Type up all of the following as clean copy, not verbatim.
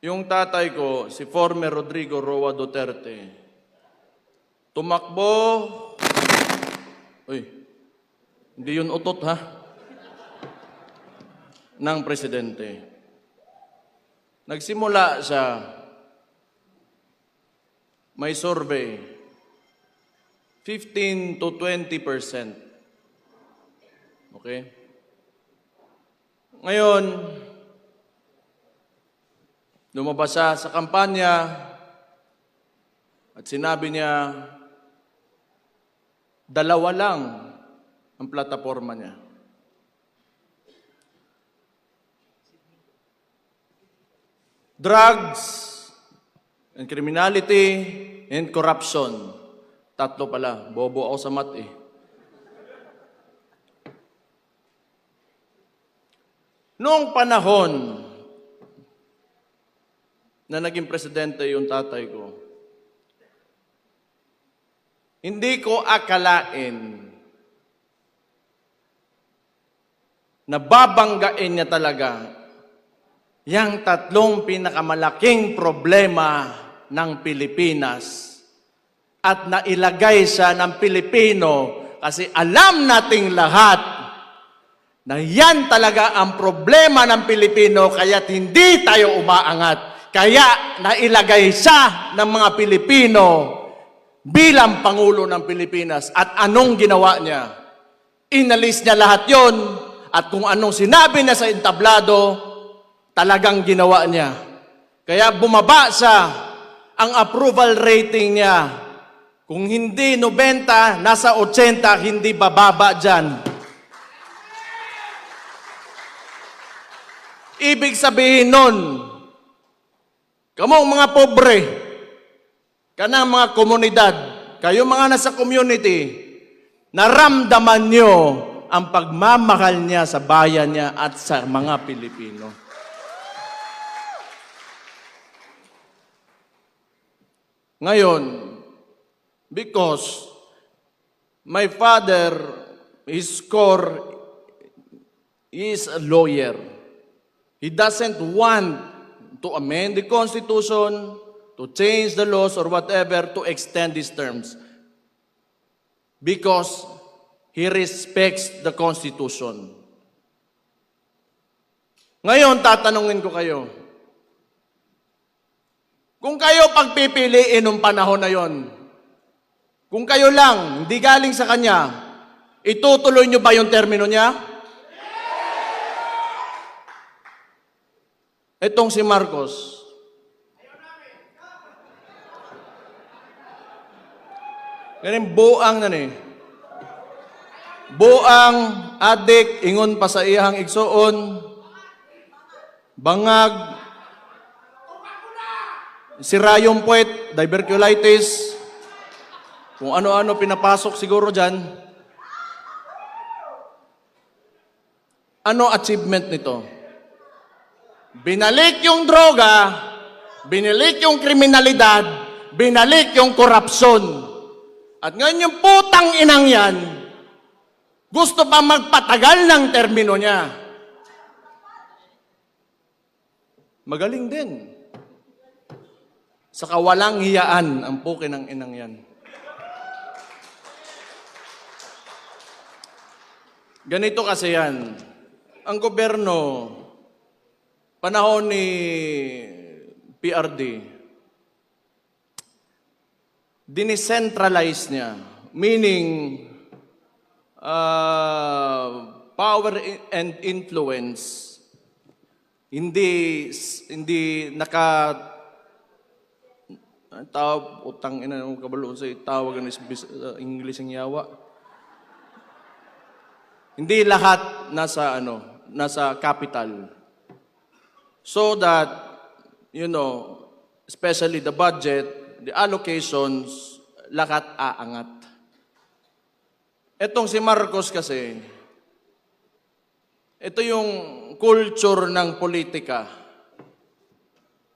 Yung tatay ko, si former Rodrigo Roa Duterte, tumakbo, hindi yun utot ha, ng presidente. Nagsimula siya, may survey, 15 to 20%. Okay? Ngayon, lumabas siya sa kampanya at sinabi niya, dalawa lang ang plataforma niya. Drugs and criminality and corruption. Tatlo pala. Bobo ako sa math eh. Noong panahon na naging presidente yung tatay ko, hindi ko akalain na babanggain niya talaga yang tatlong pinakamalaking problema ng Pilipinas at nailagay siya ng Pilipino kasi alam nating lahat na yan talaga ang problema ng Pilipino kaya't hindi tayo umaangat. Kaya nailagay siya ng mga Pilipino bilang Pangulo ng Pilipinas. At anong ginawa niya? Inalis niya lahat yon at kung anong sinabi niya sa entablado, talagang ginawa niya. Kaya bumaba siya ang approval rating niya. Kung hindi 90, nasa 80, hindi bababa dyan. Ibig sabihin nun, kamong mga pobre, kanang mga komunidad, kayo mga nasa community, naramdaman nyo ang pagmamahal niya sa bayan niya at sa mga Pilipino. Ngayon, because my father, his core is a lawyer. He doesn't want to amend the Constitution, to change the laws or whatever to extend these terms. Because he respects the Constitution. Ngayon, tatanungin ko kayo. Kung kayo pagpipiliin ng panahon na yon, kung kayo lang, hindi galing sa kanya, itutuloy nyo ba yung termino niya? Itong si Marcos, ganun buang na ni. Buang, adik, ingon pa sa iyang igsoon, bangag, sirayong puwet, diverculitis, kung ano-ano pinapasok siguro dyan. Ano achievement nito? Binalik yung droga, binalik yung kriminalidad, binalik yung korupsyon. At ngayon yung putang inang yan, gusto pa magpatagal ng termino niya. Magaling din. Sa kawalang hiyaan ang pukin ng inang yan. Ganito kasi yan. Ang gobyerno, panahon ni PRD, dinicentralize niya. Meaning, power and influence, hindi utang ina ng kabalo sa tawag ng English ng yawa. Hindi lahat nasa capital. So that, especially the budget, the allocations, lahat aangat. Etong si Marcos kasi, ito yung culture ng politika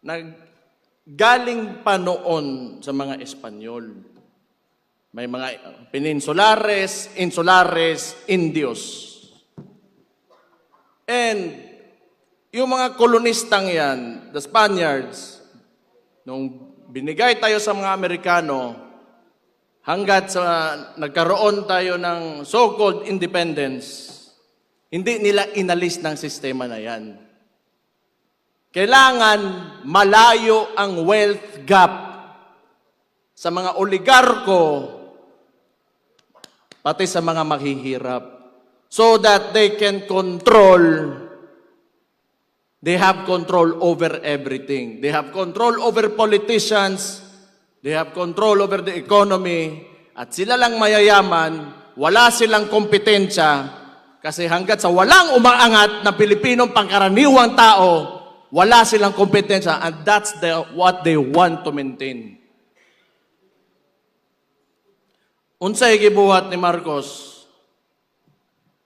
na galing pa noon sa mga Espanyol. May mga peninsulares, insulares, Indios. And yung mga kolonistang yan, the Spaniards, nung binigay tayo sa mga Amerikano, hanggat sa nagkaroon tayo ng so-called independence, hindi nila inalis ng sistema na yan. Kailangan malayo ang wealth gap sa mga oligarko, pati sa mga maghihirap, so that they can control. They have control over everything. They have control over politicians. They have control over the economy. At sila lang mayayaman, wala silang kompetensya. Kasi hanggat sa walang umaangat na Pilipinong pangkaraniwang tao, wala silang kompetensya. And that's what they want to maintain. Unsay gibuhat ni Marcos?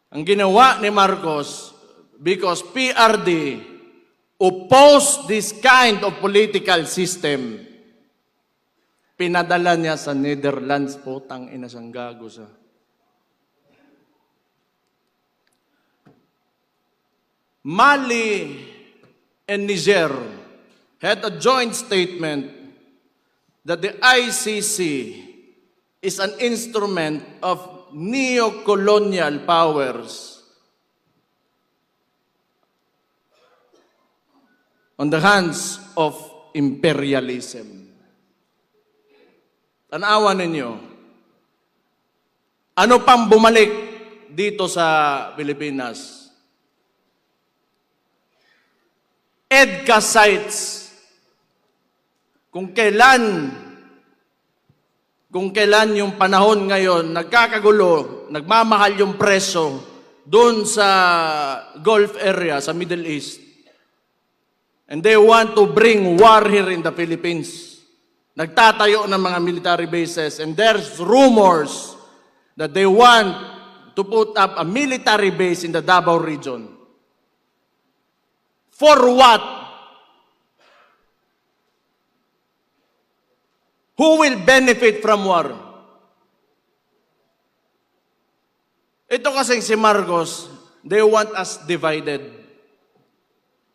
Ang ginawa ni Marcos, because PRD oppose this kind of political system, pinadala niya sa Netherlands, potang ina siyang gago sa. Mali and Niger had a joint statement that the ICC is an instrument of neo-colonial powers on the hands of imperialism. Tanawan ninyo, ano pang bumalik dito sa Pilipinas? EDCA sites. Kung kailan yung panahon ngayon, nagkakagulo, nagmamahal yung preso doon sa Gulf area, sa Middle East. And they want to bring war here in the Philippines. Nagtatayo ng mga military bases. And there's rumors that they want to put up a military base in the Davao region. For what? Who will benefit from war? Ito kasing si Marcos, they want us divided.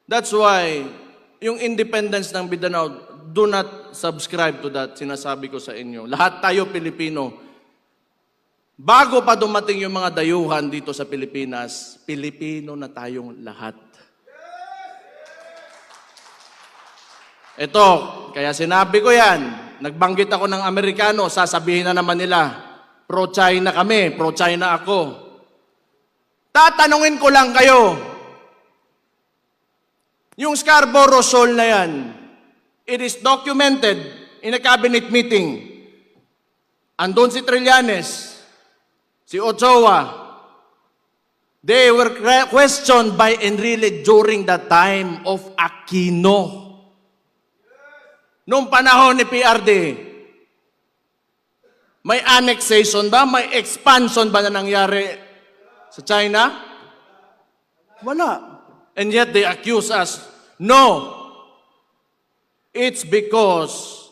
That's why, yung independence ng Mindanao, do not subscribe to that, sinasabi ko sa inyo. Lahat tayo Pilipino. Bago pa dumating yung mga dayuhan dito sa Pilipinas, Pilipino na tayong lahat. Ito, kaya sinabi ko yan, nagbanggit ako ng Amerikano, sasabihin na naman nila, pro-China kami, pro-China ako. Tatanungin ko lang kayo, yung Scarborough Shoal na yan, it is documented in a cabinet meeting. Andun si Trillanes, si Ochoa. They were questioned by Enrile during the time of Aquino. Noong panahon ni PRD, may annexation ba? May expansion ba na nangyari sa China? Wala. And yet they accuse us. No. It's because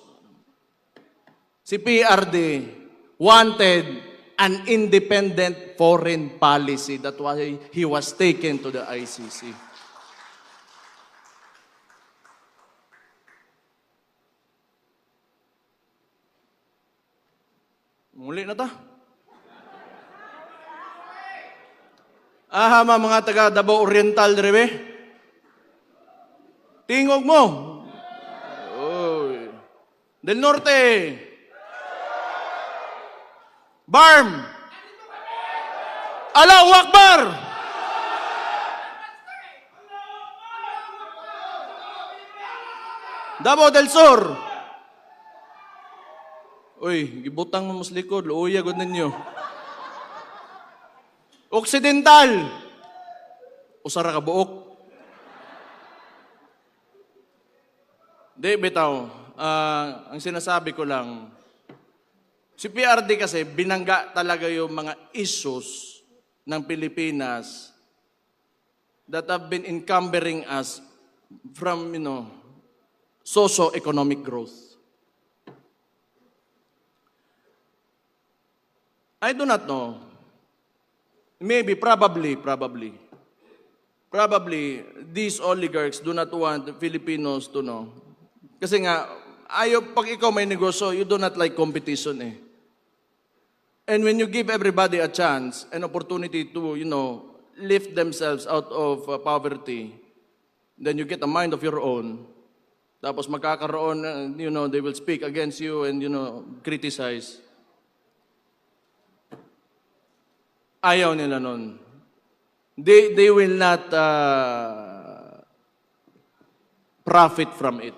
si PRD wanted an independent foreign policy. That's why he was taken to the ICC. Muli na ta. Ahama mga taga Davao Oriental direbe. Tingog mo. Oy. Del Norte. Barm. Allahu Akbar. Davao del Sur. Uy, gibutang mo mas likod, luuya gud ninyo. Occidental. Usara ka buok. Di, bitaw. Ang sinasabi ko lang, si PRD kasi binangga talaga yung mga issues ng Pilipinas that have been encumbering us from, socio-economic growth. I do not know. Maybe, probably probably these oligarchs do not want Filipinos to know. Kasi nga, pag ikaw may negosyo, you do not like competition eh. And when you give everybody a chance, an opportunity to, lift themselves out of poverty, then you get a mind of your own. Tapos magkakaroon, they will speak against you and, criticize. Ayaw nila nun. They will not profit from it.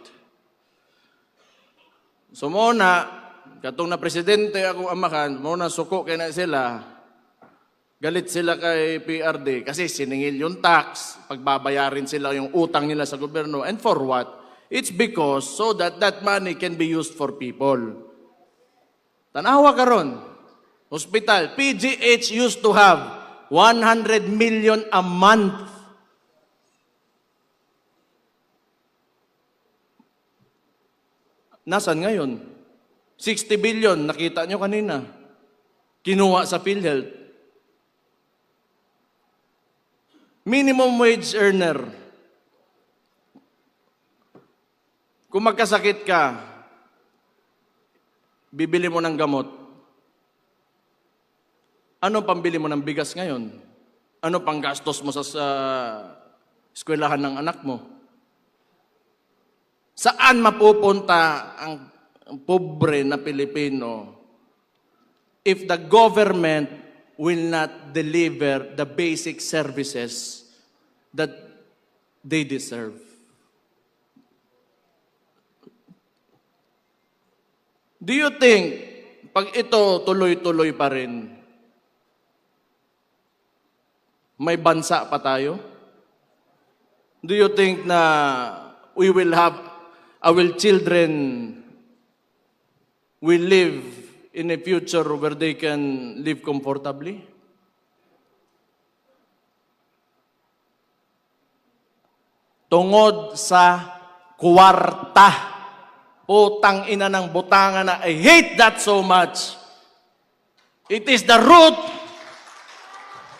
So muna, katong na presidente akong amakan, muna suko kay na sila, galit sila kay PRD kasi siningil yung tax, pagbabayarin sila yung utang nila sa gobyerno. And for what? It's because so that money can be used for people. Tanawa karon, hospital, PGH used to have 100 million a month. Nasaan ngayon? 60 billion, nakita nyo kanina. Kinuha sa PhilHealth. Minimum wage earner. Kung magkasakit ka, bibili mo ng gamot. Ano pambili mo ng bigas ngayon? Ano pang gastos mo sa eskwelahan ng anak mo? Saan mapupunta ang pobre na Pilipino if the government will not deliver the basic services that they deserve? Do you think, pag ito tuloy-tuloy pa rin, may bansa pa tayo? Do you think na we will have, our children will live in a future where they can live comfortably? Tungod sa kwarta. Utang ina ng butangan na I hate that so much. It is the root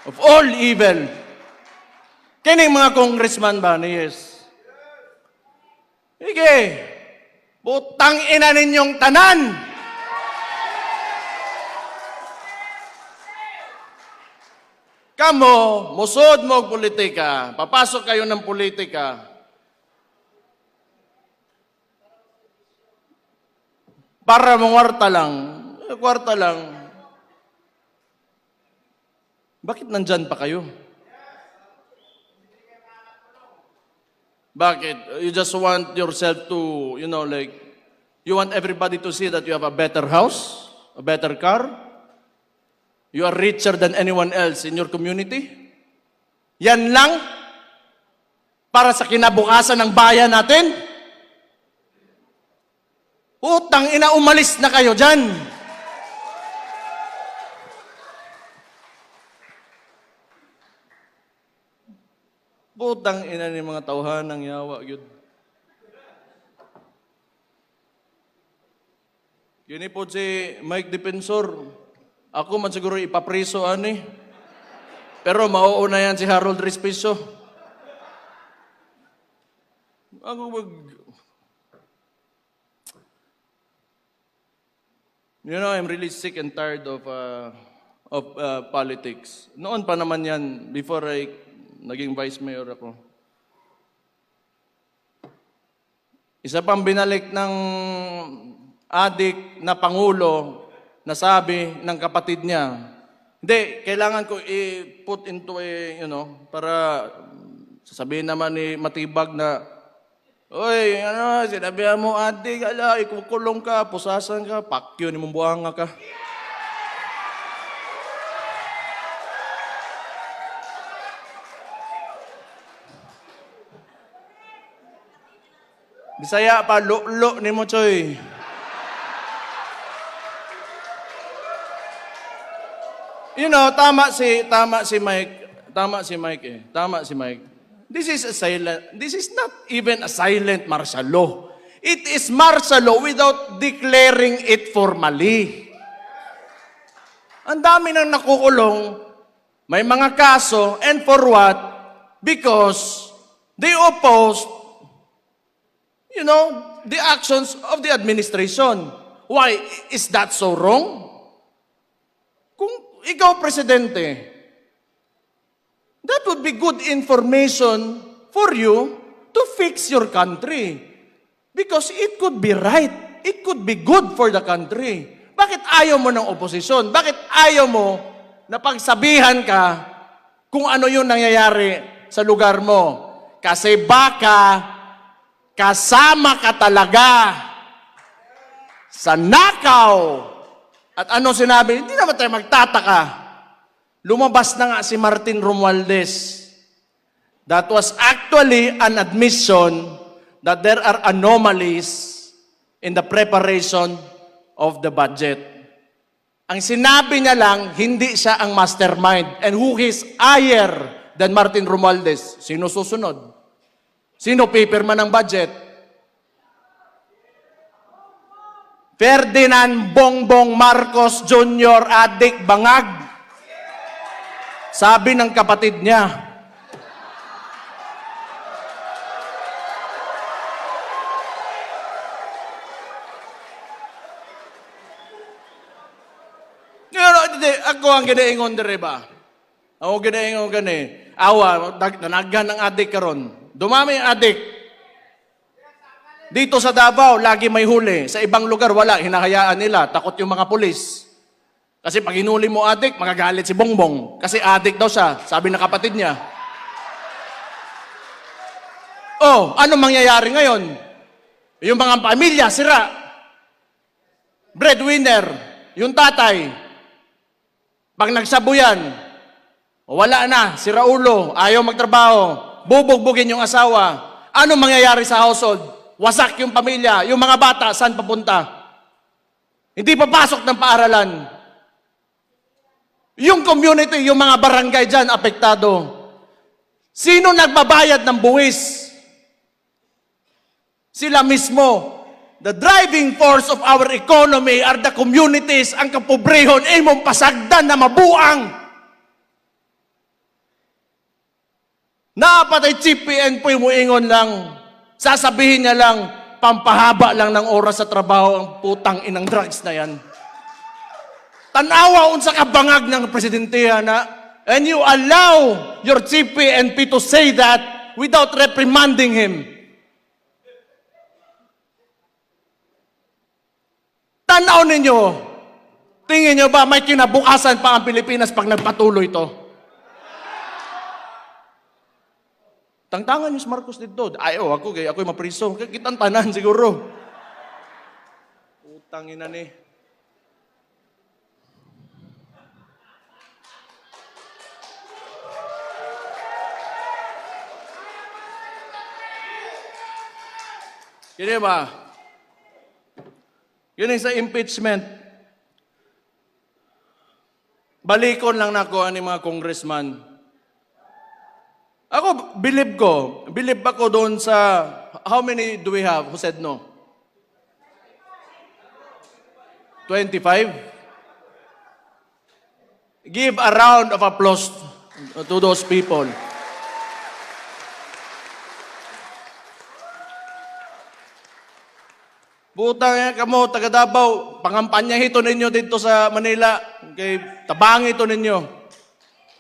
of all evil. Kining mga congressman ba ni yes? Sige, butang ina ninyong tanan. Kamo, musod mo og politika, papasok kayo ng politika. Para mong kwarta lang. Bakit nandyan pa kayo? Bakit? You just want yourself to, you want everybody to see that you have a better house, a better car, you are richer than anyone else in your community? Yan lang? Para sa kinabukasan ng bayan natin? Utang ina, umalis na kayo dyan. Utang ina ni mga tauhan ng yawa, yun. Yun po si Mike Defensor. Ako man siguro ipapriso, ani. Pero mauuna yan si Harold Respicio. I'm really sick and tired of politics. Noon pa naman yan, before I naging vice mayor ako. Isa pang binalik ng adik na pangulo na sabi ng kapatid niya, hindi, kailangan ko i-put into para sasabihin naman ni Matibag na, oy, sinabihan mo, adik, ikukulong ka, pusasan ka, pakyo ni mong buhanga ka. Bisaya pa, lo ni mo, choy. Tama si Mike. This is not even a silent martial law. It is martial law without declaring it formally. Ang dami nang nakukulong, may mga kaso, and for what? because they opposed, the actions of the administration. Why? Is that so wrong? Kung ikaw, Presidente, that would be good information for you to fix your country. Because it could be right. It could be good for the country. Bakit ayaw mo ng oposisyon? Bakit ayaw mo na pagsabihan ka kung ano yung nangyayari sa lugar mo? Kasi baka kasama ka talaga sa nakaw. At ano sinabi? Hindi naman tayo magtataka. Lumabas na nga si Martin Romualdez. That was actually an admission that there are anomalies in the preparation of the budget. Ang sinabi niya lang, hindi siya ang mastermind. And who is higher than Martin Romualdez? Sino susunod? Sino paperman ng budget? Ferdinand Bongbong Marcos Jr. Adik Bangag. Sabi ng kapatid niya. Ako ang ginaingon dire ba? Ako ginaingon gani. Awa, nanaghan ng adik karon. Dumami ang adik. Dito sa Davao, lagi may huli. Sa ibang lugar, wala. Hinahayaan nila. Takot yung mga pulis. Kasi pag hinuli mo adik, magagalit si Bongbong. Kasi adik daw siya, sabi ng kapatid niya. Oh, ano mangyayari ngayon? Yung mga pamilya, sira. Breadwinner, yung tatay. Pag nagsabuyan, wala na, sira ulo, ayaw magtrabaho, bubugbugin yung asawa. Ano mangyayari sa household? Wasak yung pamilya, yung mga bata, saan papunta? Hindi papasok ng paaralan. Yung community, yung mga barangay dyan, apektado. Sino nagbabayad ng buwis? Sila mismo. The driving force of our economy are the communities. Ang kapobrehon, mong pasagdan na mabuang. Napatay Chief PNP mo ingon lang. Sasabihin niya lang, pampahaba lang ng oras sa trabaho ang putang inang drugs na yan. Tanawa unsa ka bangag ng presidentiya na, and you allow your Chief PNP to say that without reprimanding him. Tanaw ninyo, tingin nyo ba may kinabukasan pa ang Pilipinas pag nagpatuloy ito? Tangtangan yung Marcos dito. Ayaw ako'y mapriso. Kitang tanan siguro. Utang ina ni. Kini ba? Yun sa impeachment. Balikon lang nako ani mga congressman. Ako, believe ako doon sa, how many do we have who said no? 25? Give a round of applause to those people. Butang yan kamo, taga Davao, pangampanya hito ninyo dito sa Manila. Okay, tabangi ito ninyo.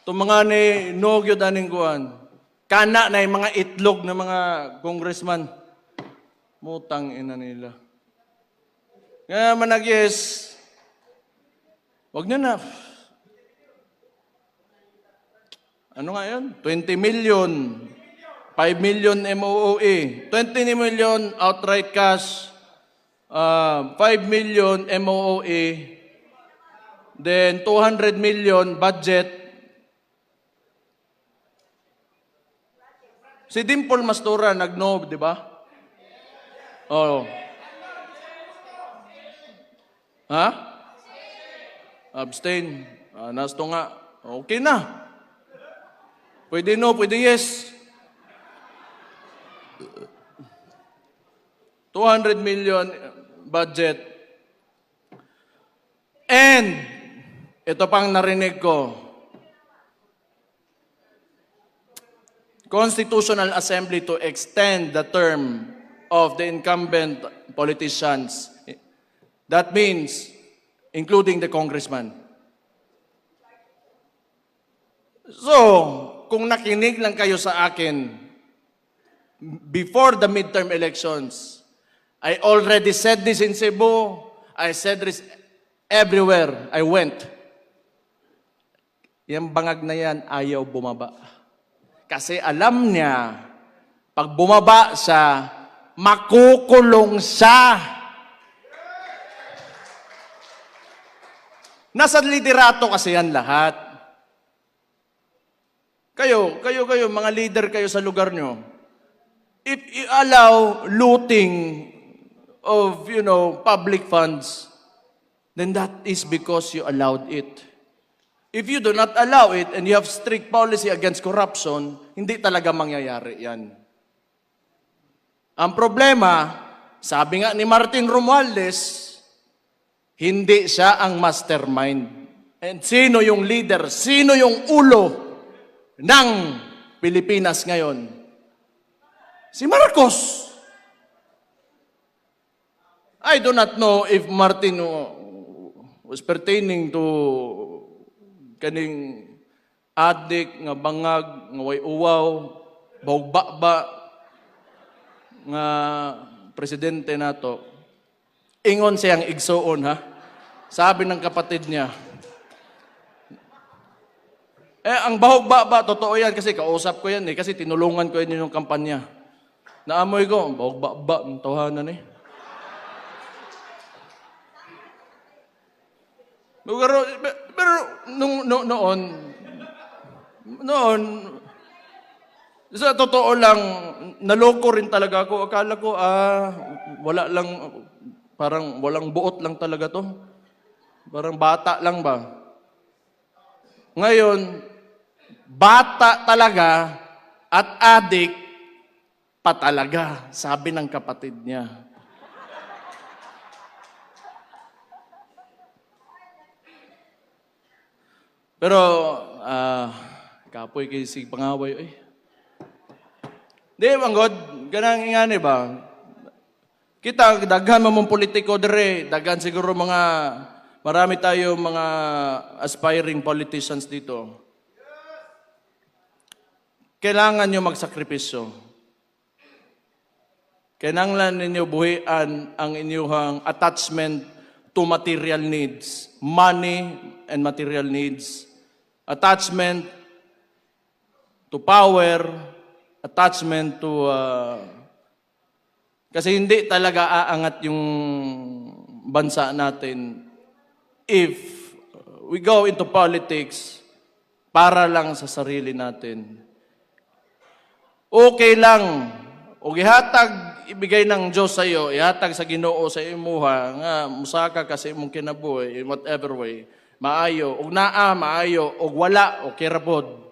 Itong mga ni Nogyo daning kuhan. Kana na yung mga itlog ng mga congressman. Mutang ina nila. Kaya manag-yes. Huwag nyo na. Ano nga yun? 20 million. 5 million MOOE. 20 million outright cash. 5 million MOOE. Then 200 million budget. Si Dimple Mastura nag-no, di ba? Oh. Ha? Abstain. Nasto nga. Okay na. Pwede no, pwede yes. 200 million budget. And, ito pang narinig ko. Constitutional Assembly to extend the term of the incumbent politicians. That means including the congressman. So, kung nakinig lang kayo sa akin before the midterm elections, I already said this in Cebu, I said this everywhere I went. Yung bangag na yan, ayaw bumaba. Kasi alam niya, pag bumaba siya, makukulong siya. Nasa liderato kasi yan lahat. Kayo, mga leader kayo sa lugar nyo. If you allow looting of, public funds, then that is because you allowed it. If you do not allow it and you have strict policy against corruption, hindi talaga mangyayari yan. Ang problema, sabi nga ni Martin Romualdez, hindi siya ang mastermind. And sino yung leader? Sino yung ulo ng Pilipinas ngayon? Si Marcos. I do not know if Martin was pertaining to kaning adik nga bangag nga way uwaw bawba nga presidente nato. Ingon siyang igsuon ha. Sabi ng kapatid niya. Ang bahog-ba, totoo yan kasi kausap ko yan kasi tinulungan ko yan yung kampanya. Naamoy ko, bahog-ba, ang tawanan eh. Pero noon, sa totoo lang, naloko rin talaga ako. Akala ko, wala lang, parang walang buot lang talaga to. Parang bata lang ba? Ngayon, bata talaga at adik pa talaga, sabi ng kapatid niya. Pero, kapoy kayo si pangaway, Di, manggod, ganang ingani ba? Kita, daghan mamong politiko dire, daghan siguro marami tayo mga aspiring politicians dito. Kailangan nyo magsakripisyo. Kailangan ninyo buhian ang inyong attachment to material needs, money and material needs, attachment to power, attachment to... kasi hindi talaga aangat yung bansa natin if we go into politics para lang sa sarili natin. Okay lang, o gihatag, ibigay ng Diyos sa iyo, ihatag sa Ginoo sa imuha, nga musaka kasi imong kinabuhi, in whatever way, maayo, og naa, maayo, og wala, o kirabod.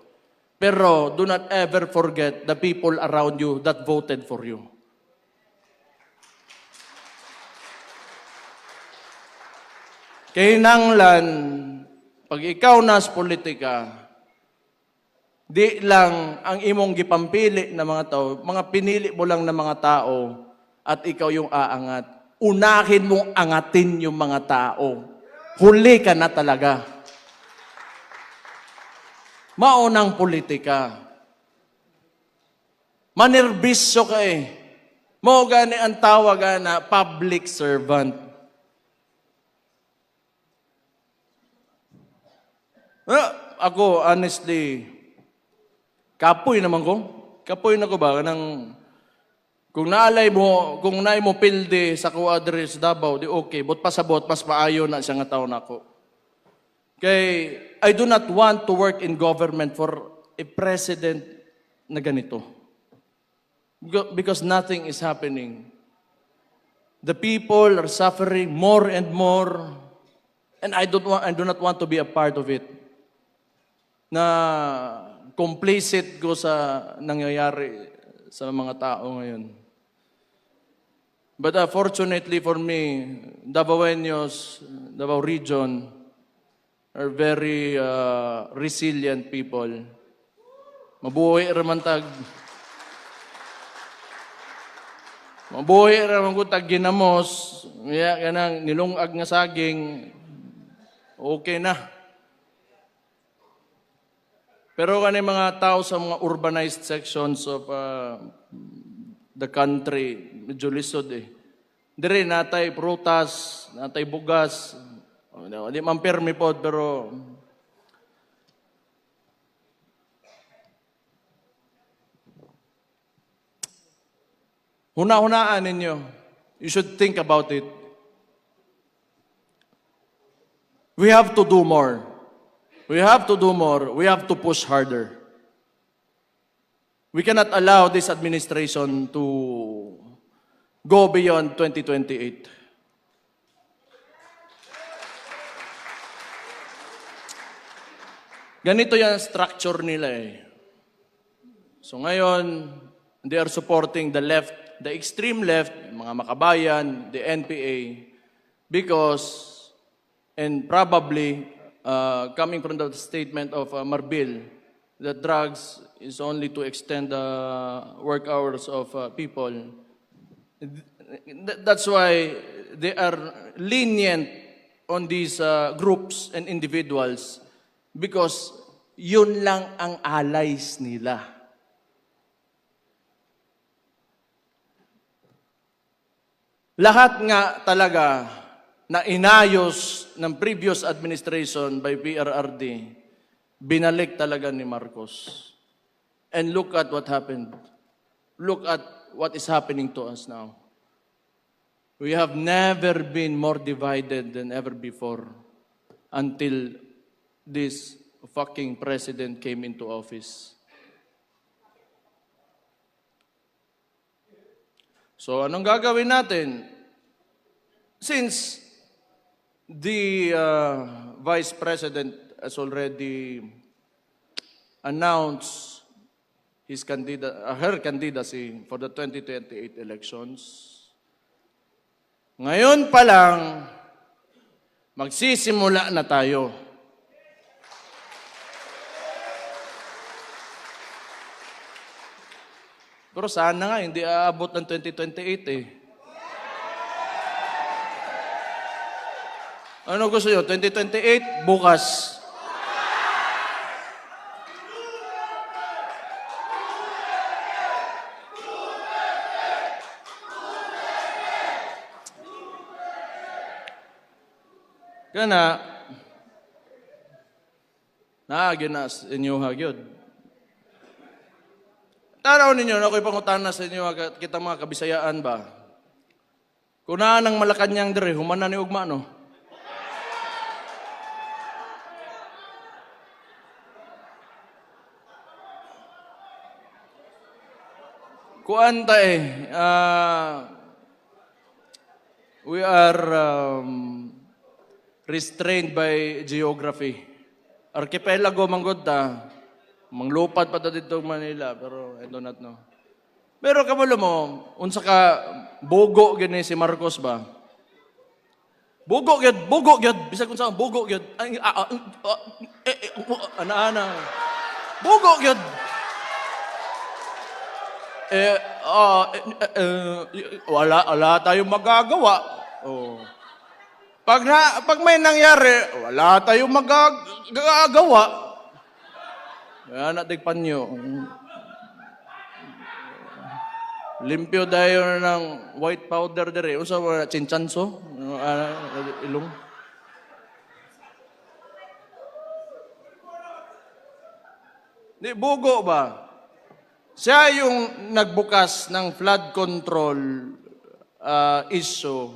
Pero do not ever forget the people around you that voted for you. Kinahanglan, pag ikaw nas politika, di lang ang imong gipampili na mga tao, mga pinili mo lang na mga tao at ikaw yung aangat. Unahin mong angatin yung mga tao. Huli ka na talaga. Maunang politika. Manerbisyo ka eh. Mo gani ang tawag na public servant. Ako, honestly, kapoy naman ko. Kapoy na ko ba? Kung naalay mo, kung naay mo pilde sa kuadre sa Davao, di okay. But pasabot, pas maayo na siya nga taon ako. Kay, I do not want to work in government for a president na ganito. Because nothing is happening. The people are suffering more and more. And I do not want to be a part of it. Na complicit ko sa nangyayari sa mga tao ngayon. But fortunately for me, Davaoenos, Davao region, are very resilient people. Mabuhay raman tag. Mabuhay raman ko tag ginamos. Kaya kanang nilungag nga saging. Okay na. Pero kanay mga tao sa mga urbanized sections of the country, medyo lisod eh. Dire natay prutas, natay bugas. Di man permi pod pero huna-hunaan ninyo. You should think about it. We have to do more. We have to do more. We have to push harder. We cannot allow this administration to go beyond 2028. Ganito yung structure nila eh. So ngayon, they are supporting the left, the extreme left, mga makabayan, the NPA, because, and probably, coming from the statement of Marbil, that drugs is only to extend the work hours of people. That's why they are lenient on these groups and individuals because yun lang ang allies nila. Lahat nga talaga na inayos ng previous administration by PRRD, binalik talaga ni Marcos. And look at what happened. Look at what is happening to us now. We have never been more divided than ever before until this fucking president came into office. So anong gagawin natin? Since the Vice President has already announced her candidacy for the 2028 elections, ngayon pa lang, magsisimula na tayo. Pero sana nga, hindi aabot ng 2028 eh. Ano gusto nyo? 2028? Bukas. Kana, ginas inyo hagyod. Tanaw ninyo, ako'y pangutana sa inyo, kita mga kabisayaan ba? Kung nang Malacanang dire, humana ni ugma, no? Kuanta eh, we are restrained by geography. Archipelago manggod ta, manglupad pa ta dito Manila, pero I do not know. Pero kabalo mo, unsa ka bugo gani si Marcos ba? Bugo gyud, bisag unsa bugo gyud. Ana. Bugo gyud. Wala tayong magagawa. Oh. Pag may nangyari, wala tayong magagawa. Yan natin panyo. Limpyo tayo ng white powder dire. Usa wala chinchanso, ilong. Di bugo ba? Siya yung nagbukas ng flood control issue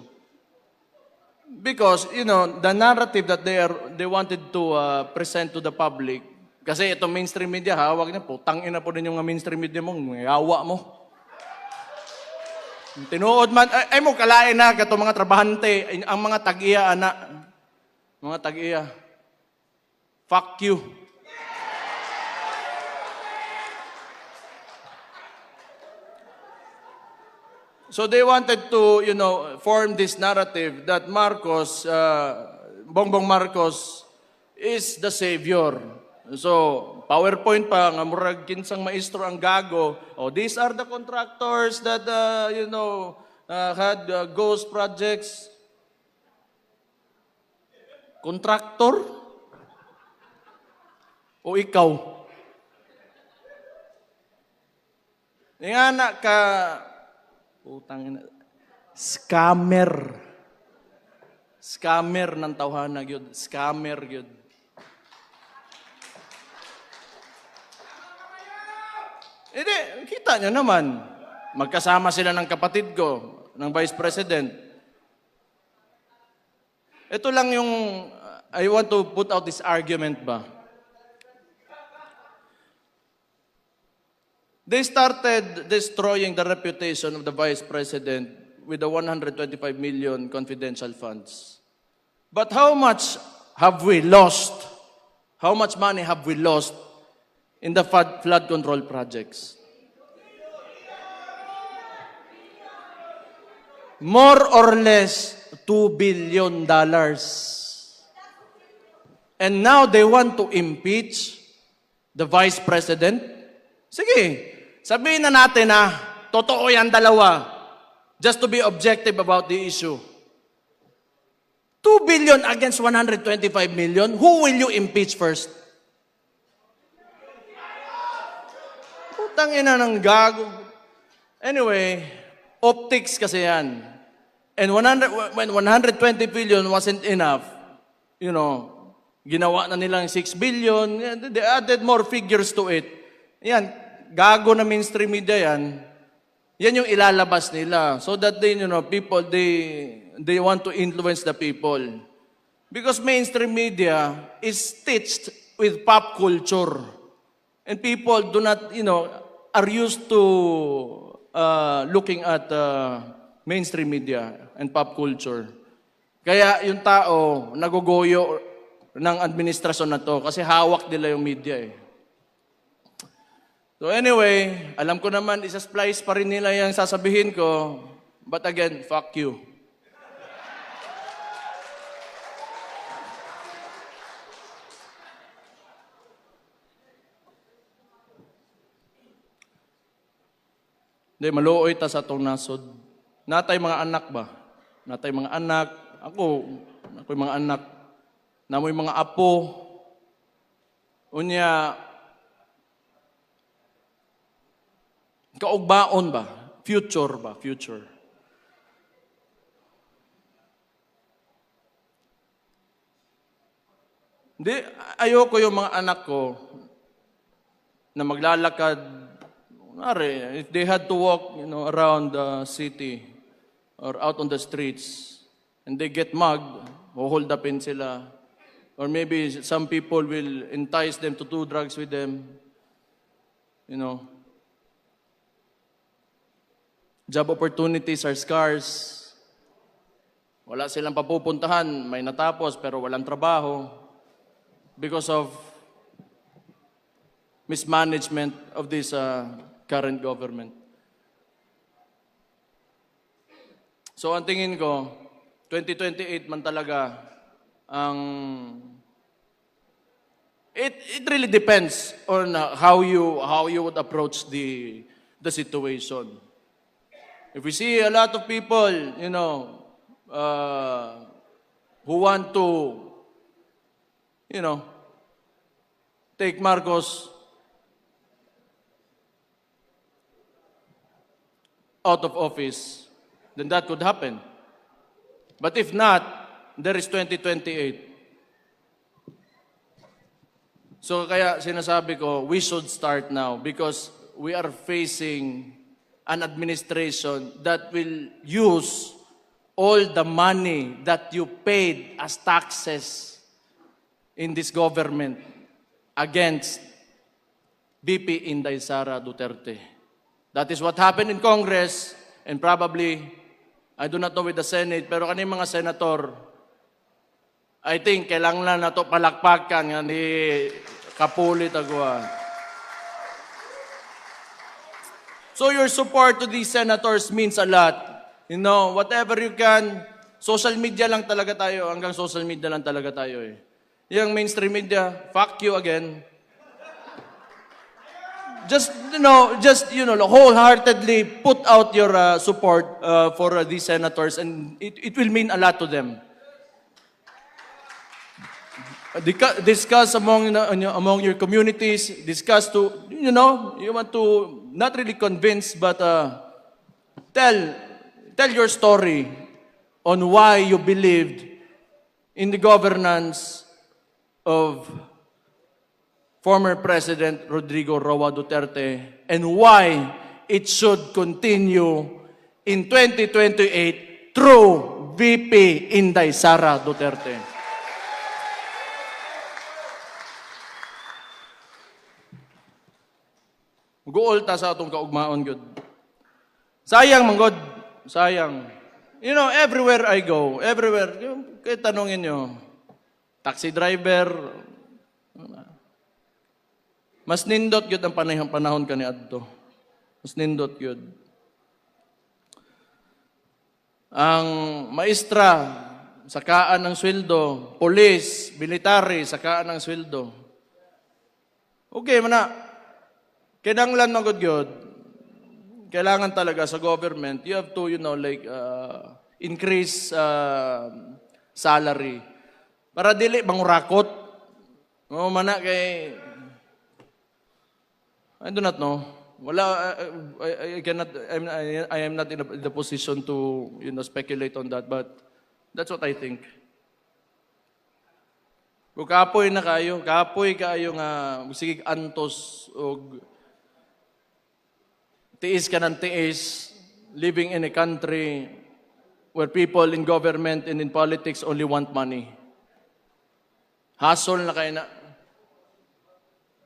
because, you know, the narrative that they wanted to present to the public, kasi itong mainstream media, hawag na po, tangin na po din yung mainstream media mo, yawa mo. Tinuod man, ay mo, kalain na, kato mga trabahante, ang mga tag-iya, anak, mga tag-iya, fuck you. So they wanted to, you know, form this narrative that Bongbong Marcos is the savior. So PowerPoint pa, nga murag kinsang maestro ang gago. Oh, these are the contractors that, had ghost projects. Contractor? O ikaw? Nga na ka, utang ina, scammer. Scammer ng tawhana, yun. Scammer, yun. Hindi, kita nyo naman. Magkasama sila ng kapatid ko, ng Vice President. Ito lang yung, I want to put out this argument ba. They started destroying the reputation of the Vice President with the 125 million confidential funds. But how much have we lost? How much money have we lost in the flood control projects? More or less $2 billion. And now they want to impeach the Vice President? Sige, sabihin na natin na totoo yan dalawa. Just to be objective about the issue. 2 billion against 125 million, who will you impeach first? Putang ina ng gago. Anyway, optics kasi yan. And when 120 billion wasn't enough, ginawa na nilang 6 billion, they added more figures to it. Yan, gago na mainstream media yan. Yan yung ilalabas nila. So that people, they want to influence the people. Because mainstream media is stitched with pop culture. And people do not, are used to looking at mainstream media and pop culture. Kaya yung tao, nagugoyo ng administrasyon na to kasi hawak nila yung media eh. So anyway, alam ko naman, isa-splice pa rin nila yung sasabihin ko. But again, fuck you. Hindi, maluoy ta sa itong nasod. Natay mga anak ba? Natay mga anak. Ako'y mga anak. Namoy mga apo. Unya, kaugbaon ba? Future ba? Future. Hindi, ayoko yung mga anak ko na maglalakad. If they had to walk, around the city or out on the streets and they get mugged, hold upin sila. Or maybe some people will entice them to do drugs with them. Job opportunities are scarce. Wala silang papupuntahan, may natapos pero walang trabaho because of mismanagement of this current government. So ang tingin ko, 2028 man talaga ang it really depends on how you would approach the situation. If we see a lot of people, who want to, take Marcos out of office, then that could happen. But if not, there is 2028. So kaya sinasabi ko, we should start now because we are facing an administration that will use all the money that you paid as taxes in this government against VP Inday Sara Duterte. That is what happened in Congress and probably, I do not know with the Senate, pero kaning mga senator, I think kailangan na to palakpakan nga ni Kapulit Agua. So your support to these senators means a lot. Whatever you can, social media lang talaga tayo, hanggang social media lang talaga tayo eh. Yung mainstream media, fuck you again. wholeheartedly put out your support for these senators, and it will mean a lot to them. Discuss among your communities. Discuss to you want to not really convince, but tell your story on why you believed in the governance of former President Rodrigo Roa Duterte and why it should continue in 2028 through VP Inday Sara Duterte. Guol ta sa atong kaugmaon, good. Sayang, manggod. Sayang. Everywhere I go, kaya tanongin nyo, taxi driver, mas nindot yun ang panahon ka ni Adto. Mas nindot yun. Ang maestra, sakaan ng sweldo. Police, military, sakaan ng sweldo. Okay, mana. Kinanglan ng good. Kailangan talaga sa government, you have to, increase salary. Para dili mangurakot. Mana kay... I do not know. Wala, I cannot, I am not in the position to, speculate on that, but that's what I think. Kung kapoy kayo nga, sige antos, o tiis ka ng tiis, living in a country where people in government and in politics only want money. Hustle na kayo na.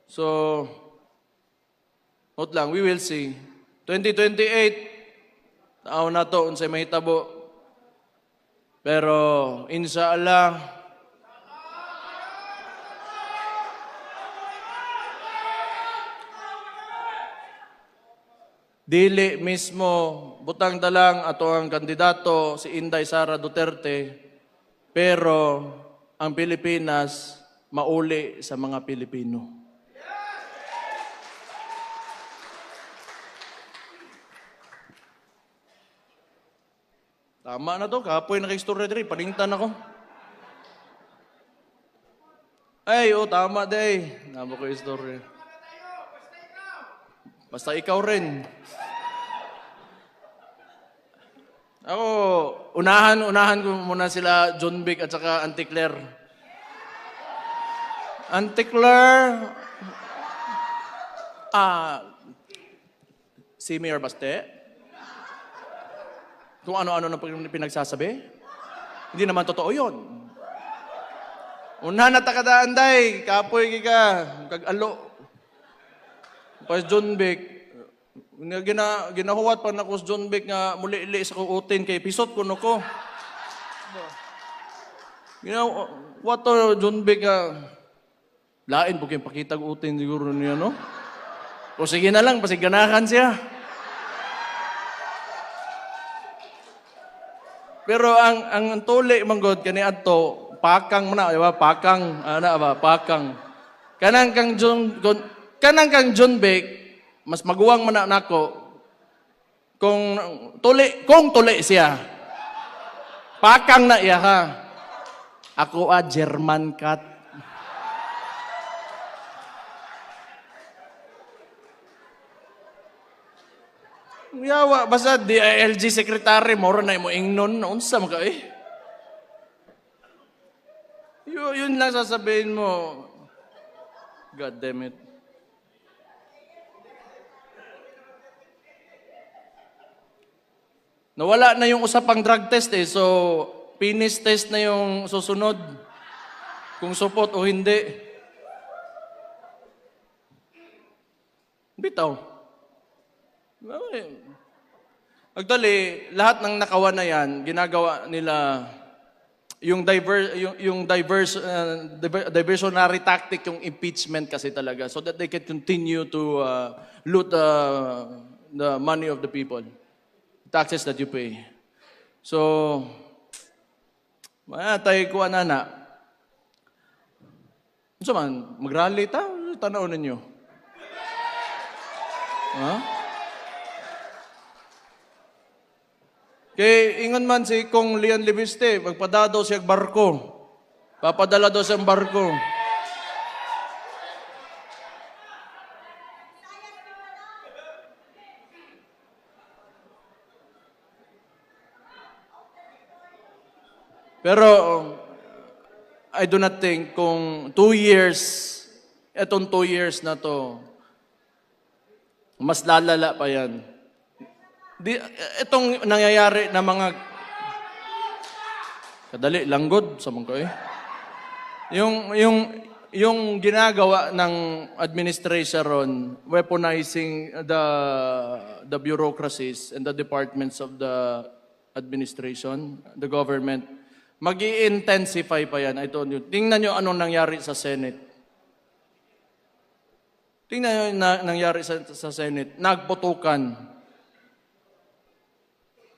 So, note lang, we will see. 2028, tao na to, unsay mahitabo. Pero, inshallah, dili mismo, butang dalang ato ang kandidato, si Inday Sara Duterte, pero ang Pilipinas, mauli sa mga Pilipino. Tama na to, kapoy na kay story diri, paningtan ako. Ay, tama day. Namo ko yung story. Basta ikaw rin. Ako, unahan ko muna sila John Vic at saka Auntie Claire. Auntie Claire, si Mayor Baste, kung ano-ano na pinagsasabi. Hindi naman totoo yun. Una na takadaan day, kapoy ka, kag-alo. Pas John Vic, ginahuwat pa na ko John Vic nga muli-ili sa kuutin kay pisot ko no ko. What to John Vic lain po kayong pakitag utin siguro niya, no? O sige na lang, pasiganahan siya. Pero ang tuli manggod kani adto pakang man na, di ba? Pakang pakang. Kanang kang John Vic mas maguwang man na nako kung tuli siya. Pakang na iya ha. Ako German cat. Yawa, basta DILG secretary, moro na mo ingnon, unsa mo ka eh. Yun lang sasabihin mo. God damn it. Nawala na yung usapang drug test eh, so penis test na yung susunod. Kung supot o hindi. Bitaw. Actually, lahat ng nakawan na yan, ginagawa nila yung diversionary tactic, yung impeachment kasi talaga, so that they can continue to loot the money of the people, taxes that you pay. So, tayo kuha na. Ano man, mag-rally ta? Tanaw ninyo. Ha? Kay ingon man si Kong Leon Libiste, magpadado siya barko. Papadala daw siyang barko. Pero I do not think kung 2 years, etong 2 years na to, mas lalala pa yan. Itong nangyayari na mga... Kadali, langgod sa mga eh. Yung ginagawa ng administration ron, weaponizing the bureaucracies and the departments of the administration, the government, mag-i-intensify pa yan. I told you. Tingnan nyo anong nangyari sa Senate. Tingnan nyo nangyari sa Senate. Nagputukan.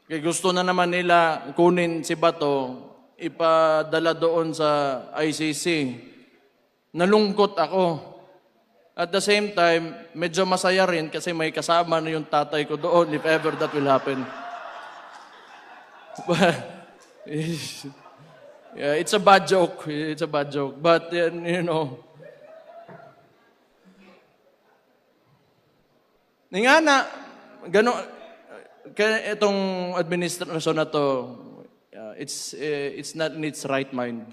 Kaya gusto na naman nila kunin si Bato, ipadala doon sa ICC. Nalungkot ako. At the same time, medyo masaya rin kasi may kasama na yung tatay ko doon if ever that will happen. But, yeah, it's a bad joke. It's a bad joke. But, you know, nga na, gano'n, kaya itong administrasyon na to, it's not in its right mind.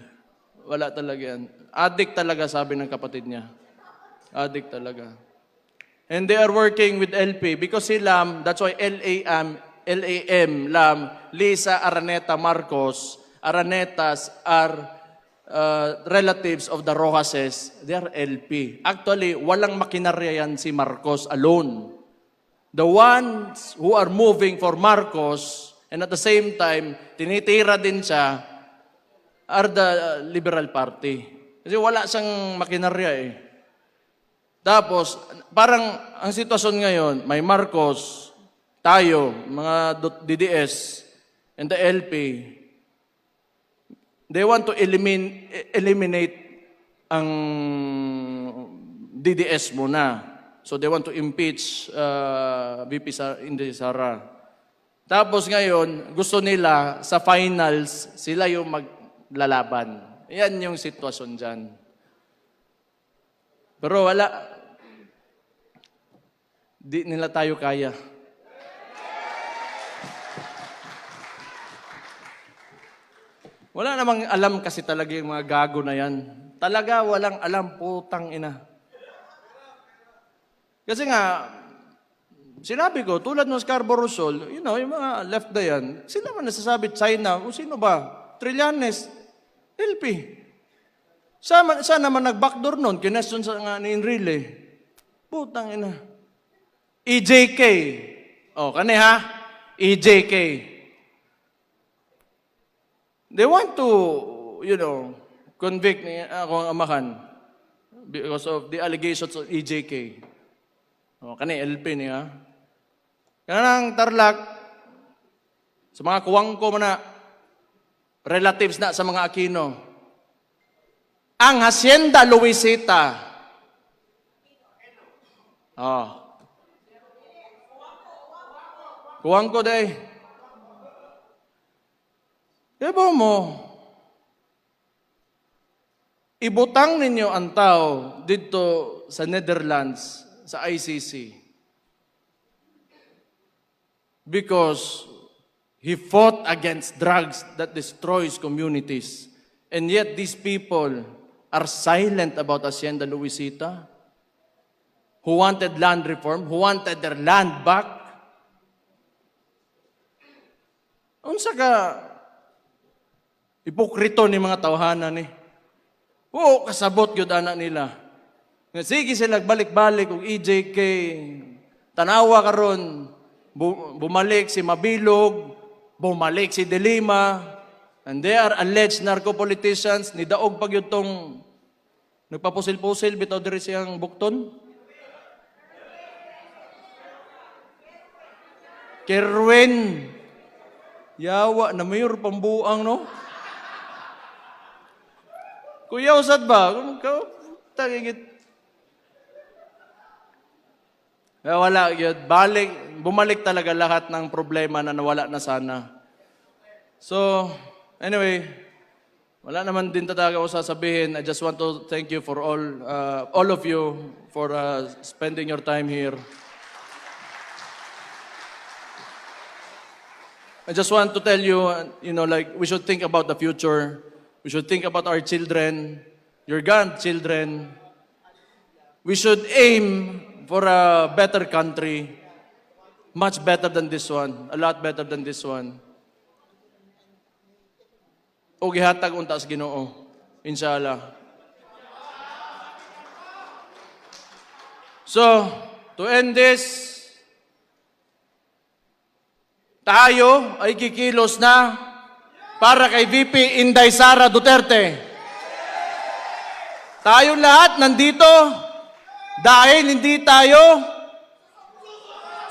Wala talaga yan. Addict talaga, sabi ng kapatid niya. Addict talaga. And they are working with LP because si Lam, that's why LAM, Lam, Lisa Araneta Marcos, Aranetas are relatives of the Rojases. They are LP. Actually, walang makinarya yan si Marcos alone. The ones who are moving for Marcos and at the same time, tinitira din siya, are the Liberal Party. Kasi wala siyang makinarya eh. Tapos, parang ang sitwasyon ngayon, may Marcos, tayo, mga DDS, and the LP, they want to eliminate ang DDS muna. So they want to impeach VP Inday Sara. Tapos ngayon, gusto nila sa finals, sila yung maglalaban. Yan yung sitwasyon dyan. Pero wala. Di nila tayo kaya. Wala namang alam kasi talaga yung mga gago na yan. Talaga walang alam, putang ina. Kasi nga, sinabi ko, tulad ng Scarborough Shoal, you know, yung mga left na yan, sila man nasasabi, China, o sino ba? Trillanes, LP. Saan naman nag-backdoor nun? Kinesyon sa nga ni Enrile. Putang ina. EJK. O, kani ha? EJK. They want to, you know, convict ni akong amahan because of the allegations of EJK. O, kani LP niya. Kanang Tarlac, sa mga kuwang ko na, relatives na sa mga Aquino. Ang Hacienda Luisita. Oh. Kuwang ko day. Diba mo, ibutang ninyo ang tao dito sa Netherlands, sa ICC. Because he fought against drugs that destroys communities. And yet these people are silent about Hacienda Luisita, who wanted land reform, who wanted their land back. Unsa ka ipokrito ni mga tawhanan ni. Oo, kasabot yun anak nila. Sige sila balik-balik og EJK, tanawa karon, bumalik si Mabilog, bumalik si De Lima, and they are alleged narco-politicians, ni daog pag yun tong nagpapusil-pusil, bitaw diri siyang bukton. Kerwin, yawa na mayor pambuang, no? Kuya, usad ba? Tagigit. Kaya wala yun. Bumalik talaga lahat ng problema na nawala na sana. So, anyway, wala naman din talaga ako sasabihin. I just want to thank you for all of you for spending your time here. I just want to tell you, like, we should think about the future. We should think about our children, your grandchildren. We should aim for a better country, much better than this one, a lot better than this one. O gihatag unta sa Ginoo, inshallah. So, to end this, tayo ay kikilos na para kay VP Inday Sara Duterte. Tayo lahat nandito dahil hindi tayo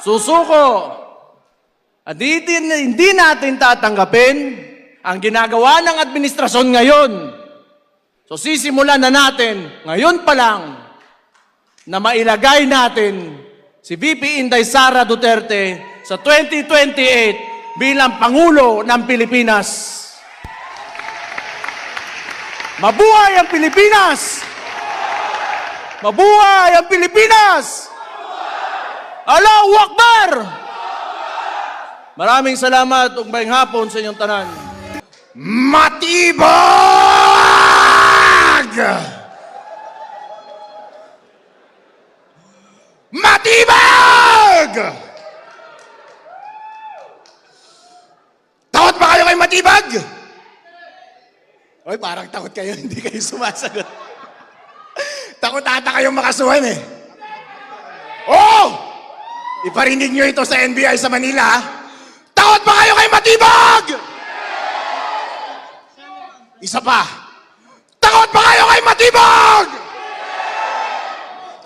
susuko. At hindi natin tatanggapin ang ginagawa ng administrasyon ngayon. So sisimulan na natin ngayon pa lang na mailagay natin si VP Inday Sara Duterte sa 2028 bilang Pangulo ng Pilipinas. Mabuhay ang Pilipinas! Mabuhay ang Pilipinas! Allahu Akbar! Maraming salamat ug maayong hapon sa inyong tanan. Matibag! Matibag! Takot ba kayo kay Matibag? Oy, parang takot kayo, hindi kayo sumasagot. Takot ata kayong makasuhan eh. Oh! Iparinig nyo ito sa NBI sa Manila. Takot ba kayo kay Matibag? Isa pa. Takot ba kayo kay Matibag?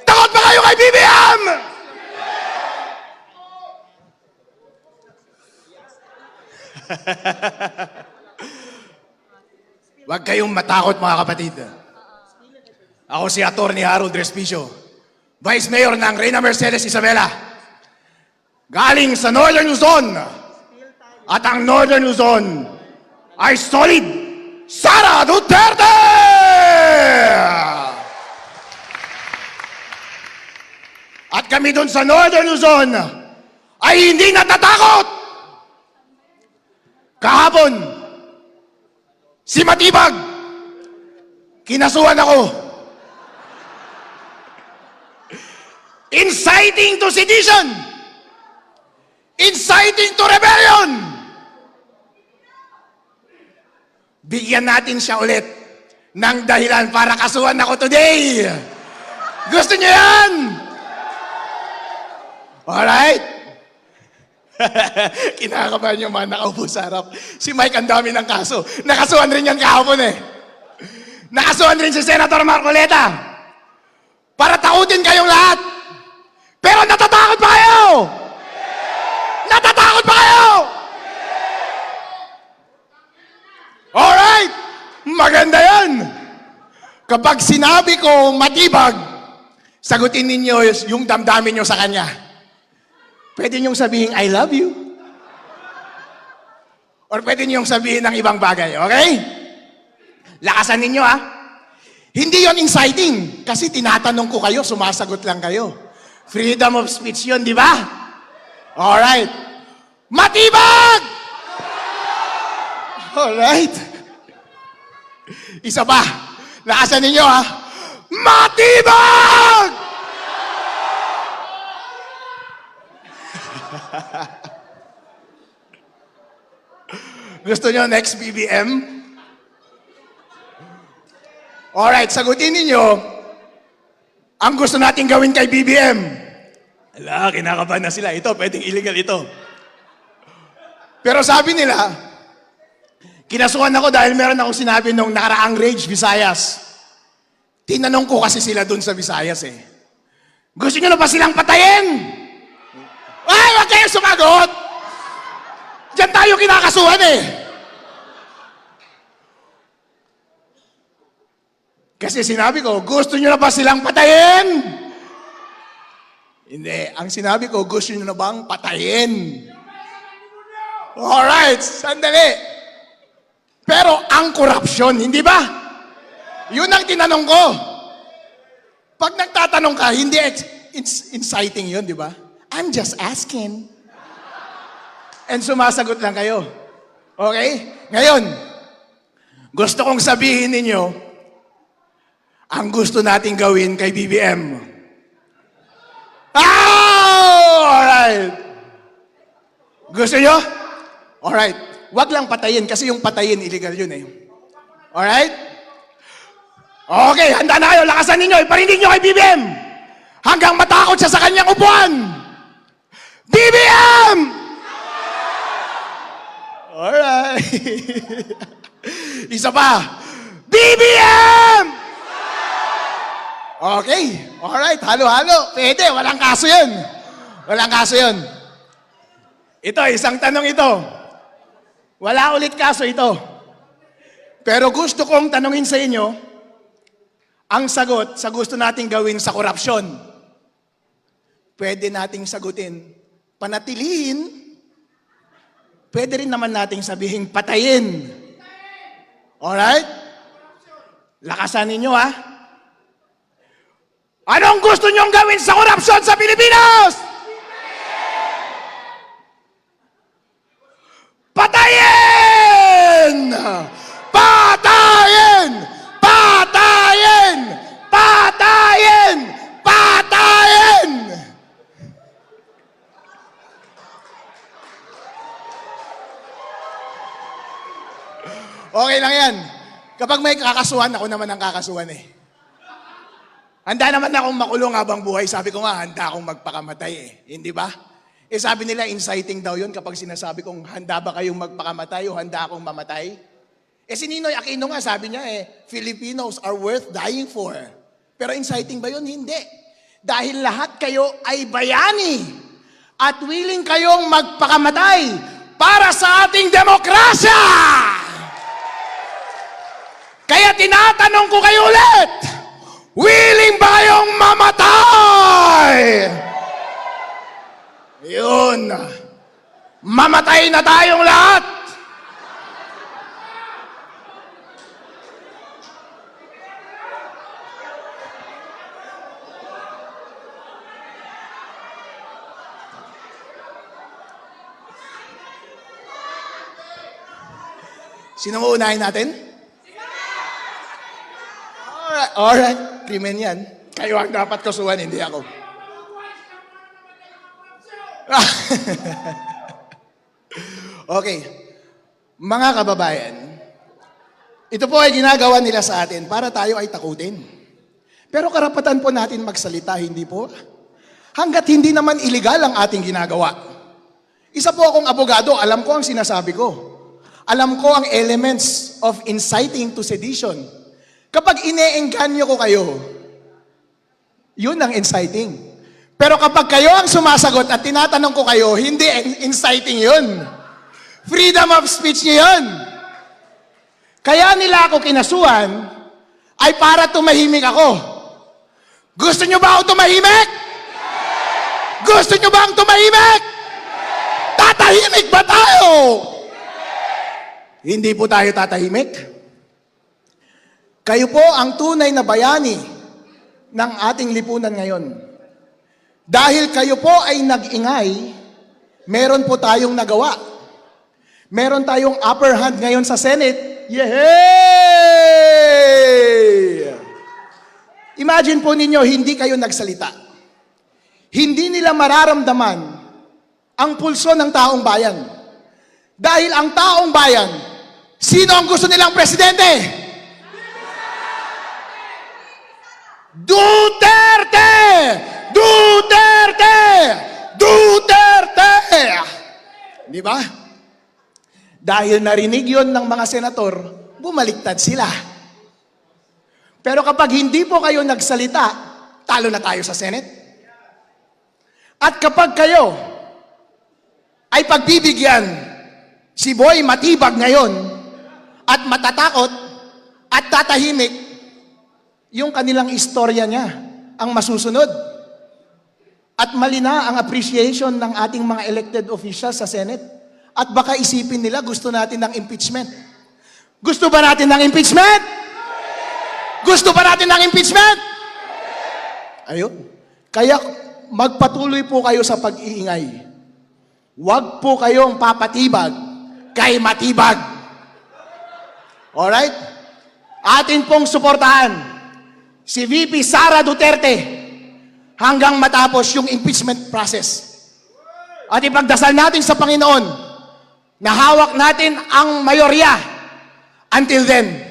Takot ba kayo kay BBM? Huwag kayong matakot mga kapatid. Ako si Atty. Harold Respicio, Vice Mayor ng Reyna Mercedes Isabela. Galing sa Northern Luzon. At ang Northern Luzon ay solid Sara Duterte! At kami dun sa Northern Luzon ay hindi natatakot! Kahapon, si Matibag, kinasuhan ako. Inciting to sedition! Inciting to rebellion! Bigyan natin siya ulit ng dahilan para kasuhan ako today. Gusto niyo yan? Alright? Kinakabahan yung mga nakaupo sa harap. Si Mike ang dami ng kaso. Nakasuhan rin yan kahapon eh. Nakasuhan rin si Senator Marcoleta. Para takutin kayong lahat. Pero natatakot pa kayo? Natatakot pa kayo? Alright! Maganda yan! Kapag sinabi ko matibag, sagutin ninyo yung damdamin nyo sa kanya. Pwede nyong sabihin, I love you. Or pwede nyong sabihin ng ibang bagay, okay? Lakasan ninyo ha. Hindi yon inciting. Kasi tinatanong ko kayo, sumasagot lang kayo. Freedom of speech yun, di ba? Alright. Matibag! Alright. Isa pa. Lakasan ninyo ha. Matibag! Gusto nyo next BBM? Alright, sagutin ninyo ang gusto natin gawin kay BBM. Ala, kinakabahan na sila. Ito, pwedeng illegal ito. Pero sabi nila, kinasuhan ako dahil meron akong sinabi nung nakaraang Rage Visayas. Tinanong ko kasi sila dun sa Visayas eh. Gusto nyo na ba silang patayin? Ay, wag kayong sumagot! Diyan tayo kinakasuhan eh. Kasi sinabi ko, gusto nyo na ba silang patayin? Hindi. Ang sinabi ko, gusto nyo na bang patayin? Alright, sandali. Pero ang korupsyon, hindi ba? Yun ang tinanong ko. Pag nagtatanong ka, hindi inciting yun, di ba? I'm just asking. And sumasagot lang kayo. Okay? Ngayon, gusto kong sabihin ninyo, ang gusto nating gawin kay BBM. Alright. Gusto nyo? Alright. Wag lang patayin kasi yung patayin, illegal yun eh. Alright? Okay, handa na kayo. Lakasan ninyo. Iparinig nyo kay BBM. Hanggang matakot siya sa kanyang upuan. BBM! Alright. Isa pa. BBM! Okay. Alright. Halo-halo. Pwede. Walang kaso yun. Walang kaso yun. Ito, isang tanong ito. Wala ulit kaso ito. Pero gusto kong tanungin sa inyo, ang sagot sa gusto nating gawin sa korupsyon. Pwede nating sagutin, panatilihin, pwede rin naman nating sabihin, patayin. Alright? Lakasan ninyo ha. Anong gusto nyong gawin sa korupsyon sa Pilipinas? Patayin! Patayin! Patayin! Patayin! Patayin! Okay lang yan. Kapag may kakasuhan, ako naman ang kakasuhan eh. Handa naman akong makulong habang buhay. Sabi ko nga, handa akong magpakamatay eh. Hindi ba? Eh sabi nila, inciting daw yun kapag sinasabi kong handa ba kayong magpakamatay o handa akong mamatay? Eh si Ninoy Aquino nga, sabi niya Filipinos are worth dying for. Pero inciting ba yun? Hindi. Dahil lahat kayo ay bayani at willing kayong magpakamatay para sa ating demokrasya! Kaya tinatanong ko kayo ulit, willing ba kayong mamatay? Yun. Mamatay na tayong lahat. Sino mo unahin natin? Alright. Krimen yan. Kayo ang dapat kasuhan, hindi ako. Okay. Mga kababayan, ito po ay ginagawa nila sa atin para tayo ay takutin. Pero karapatan po natin magsalita, hindi po? Hanggat hindi naman illegal ang ating ginagawa. Isa po akong abogado, alam ko ang sinasabi ko. Alam ko ang elements of inciting to sedition. Kapag ine-engganyo ko kayo, yun ang inciting. Pero kapag kayo ang sumasagot at tinatanong ko kayo, hindi inciting yun. Freedom of speech niyo yun. Kaya nila ako kinasuhan ay para tumahimik ako. Gusto nyo ba ako tumahimik? Gusto nyo ba ang tumahimik? Tatahimik ba tayo? Hindi po tayo tatahimik. Kayo po ang tunay na bayani ng ating lipunan ngayon. Dahil kayo po ay nag-ingay, meron po tayong nagawa. Meron tayong upper hand ngayon sa Senate. Yehey! Imagine po ninyo, hindi kayo nagsalita. Hindi nila mararamdaman ang pulso ng taong bayan. Dahil ang taong bayan, sino ang gusto nilang presidente? Duterte! Duterte! Duterte! Di ba? Dahil narinig yon ng mga senator, bumaliktad sila. Pero kapag hindi po kayo nagsalita, talo na tayo sa Senate. At kapag kayo ay pagbibigyan, si Boy matibag ngayon at matatakot at tatahimik, yung kanilang istorya niya ang masusunod. At malina ang appreciation ng ating mga elected officials sa Senate. At baka isipin nila gusto natin ng impeachment. Gusto ba natin ng impeachment? Gusto ba natin ng impeachment? Ayun. Kaya magpatuloy po kayo sa pag-iingay. Huwag po kayong papatibag kay matibag. Alright? Atin pong suportahan si VP Sara Duterte hanggang matapos yung impeachment process. At ipagdasal natin sa Panginoon na hawak natin ang mayorya until then.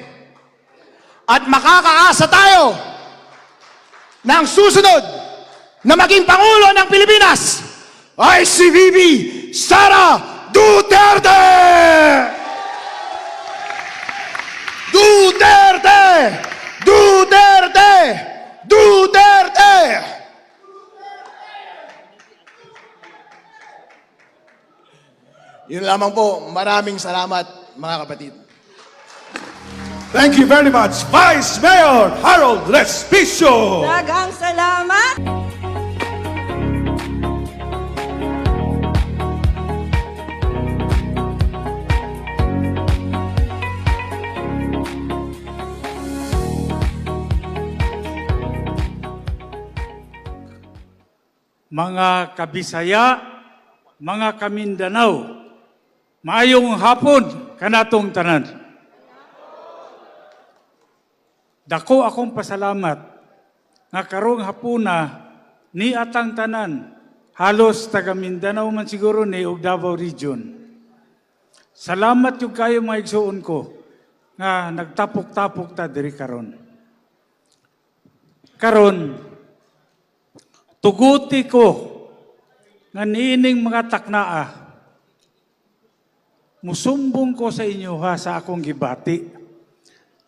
At makakaasa tayo ng susunod na maging Pangulo ng Pilipinas ay si VP Sara Duterte! Duterte! Duterte! Duterte! Yun lamang po. Maraming salamat, mga kapatid. Thank you very much, Vice Mayor Harold Respicio. Daghang salamat. Mga Kabisaya, mga Kamindanao, maayong hapon kanatong tanan. Dako akong pasalamat nga karong hapuna ni atang tanan, halos taga Mindanao man siguro ni ug Davao Region. Salamat yung kayo mga igsuon ko nga nagtapok-tapok ta diri karon. Karon, tuguti ko nga niining mga taknaa, musumbong ko sa inyo ha sa akong gibati.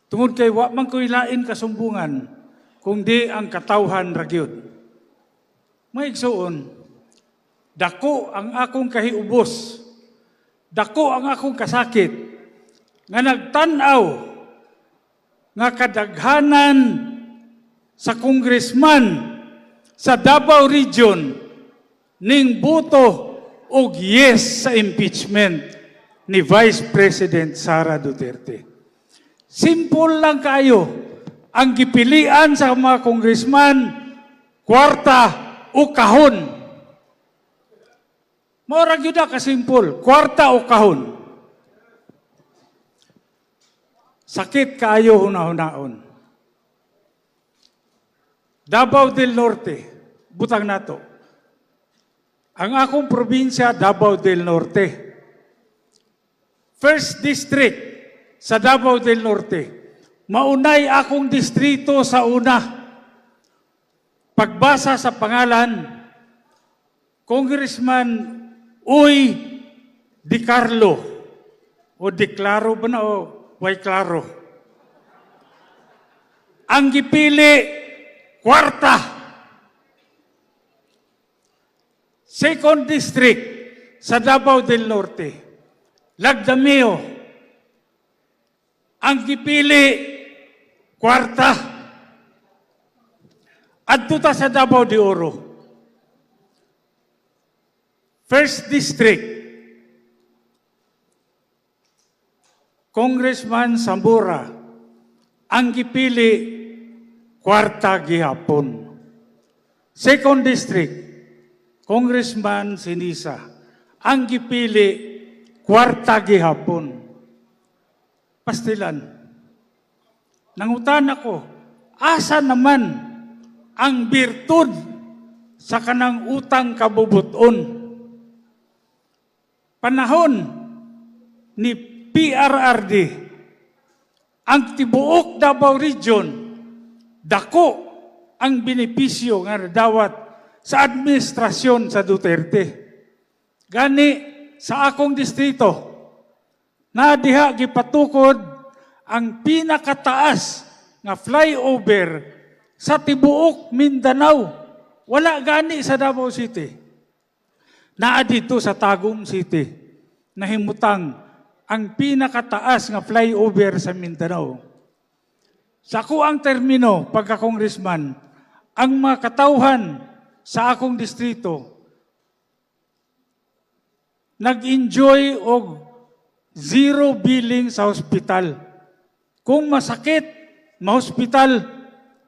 Tungod kay wa man ko'y lain kasumbungan, kundi ang katawhan ragyod. May igsuon, dako ang akong kahiubos, dako ang akong kasakit, nga nagtanaw, nga kadaghanan sa congressman sa Davao Region ning boto og yes sa impeachment ni Vice President Sara Duterte. Simple lang kayo ang gipilian sa mga congressman, kwarta o kahon. Maurag yun na kasimple, kwarta o kahon. Sakit kayo hunahunaon. Davao del Norte, butang nato. Ang akong probinsya, Davao del Norte. First District sa Davao del Norte. Maunay akong distrito sa una. Pagbasa sa pangalan, Congressman Uy Di Carlo. O Di Claro ba na o Way Claro? Ang gipili, kwarta. Second District sa Davao del Norte, Lagdameo. Ang gipili, kwarta. Adto ta sa Davao de Oro. First District, Congressman Sambura. Ang gipili, kwarta gihapon. Second District, Congressman Sinisa. Ang gipili, kwarta gihapon. Pastilan. Nangutan ako, asa naman ang birtud sa kanang utang kabubuton? Panahon ni PRRD, ang tibuok Davao Region, dako ang benepisyo nga dawat sa administrasyon sa Duterte. Gani sa akong distrito, na diha gipatukod ang pinakataas nga flyover sa tibuok Mindanao. Wala gani sa Davao City. Naa dito sa Tagum City. Nahimutang ang pinakataas nga flyover sa Mindanao. Sa kuang termino, pagka-congressman, ang mga katawhan sa akong distrito nag-enjoy og zero billing sa hospital. Kung masakit, ma-hospital,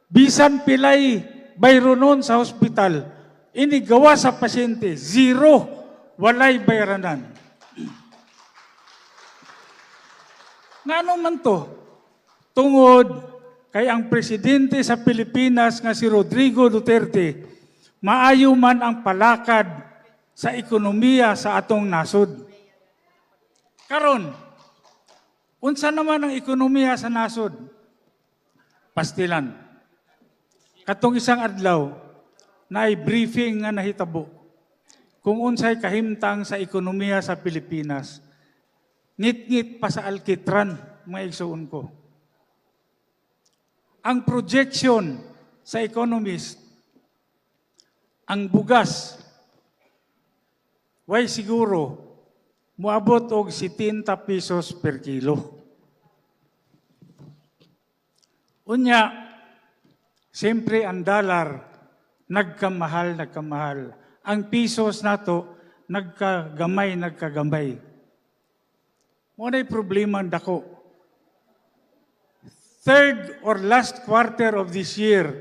bisan pilay bayronon sa hospital, inigawa sa pasyente, zero, walay bayranan. Ngano man to? Tungod kay ang presidente sa Pilipinas nga si Rodrigo Duterte, maayo man ang palakad sa ekonomiya sa atong nasod. Karon, unsa naman ang ekonomiya sa nasod? Pastilan. Katong isang adlaw, na briefing nga nahitabo kung unsay kahimtang sa ekonomiya sa Pilipinas. Ngit-ngit pa sa alkitran, mga igsuon ko. Ang projection sa economist, ang bugas, way siguro, muabot og 70 pesos per kilo. Unya, siyempre ang dollar, nagkamahal. Ang pesos nato, nagkagamay. Muna'y problema ang dako. Third or last quarter of this year,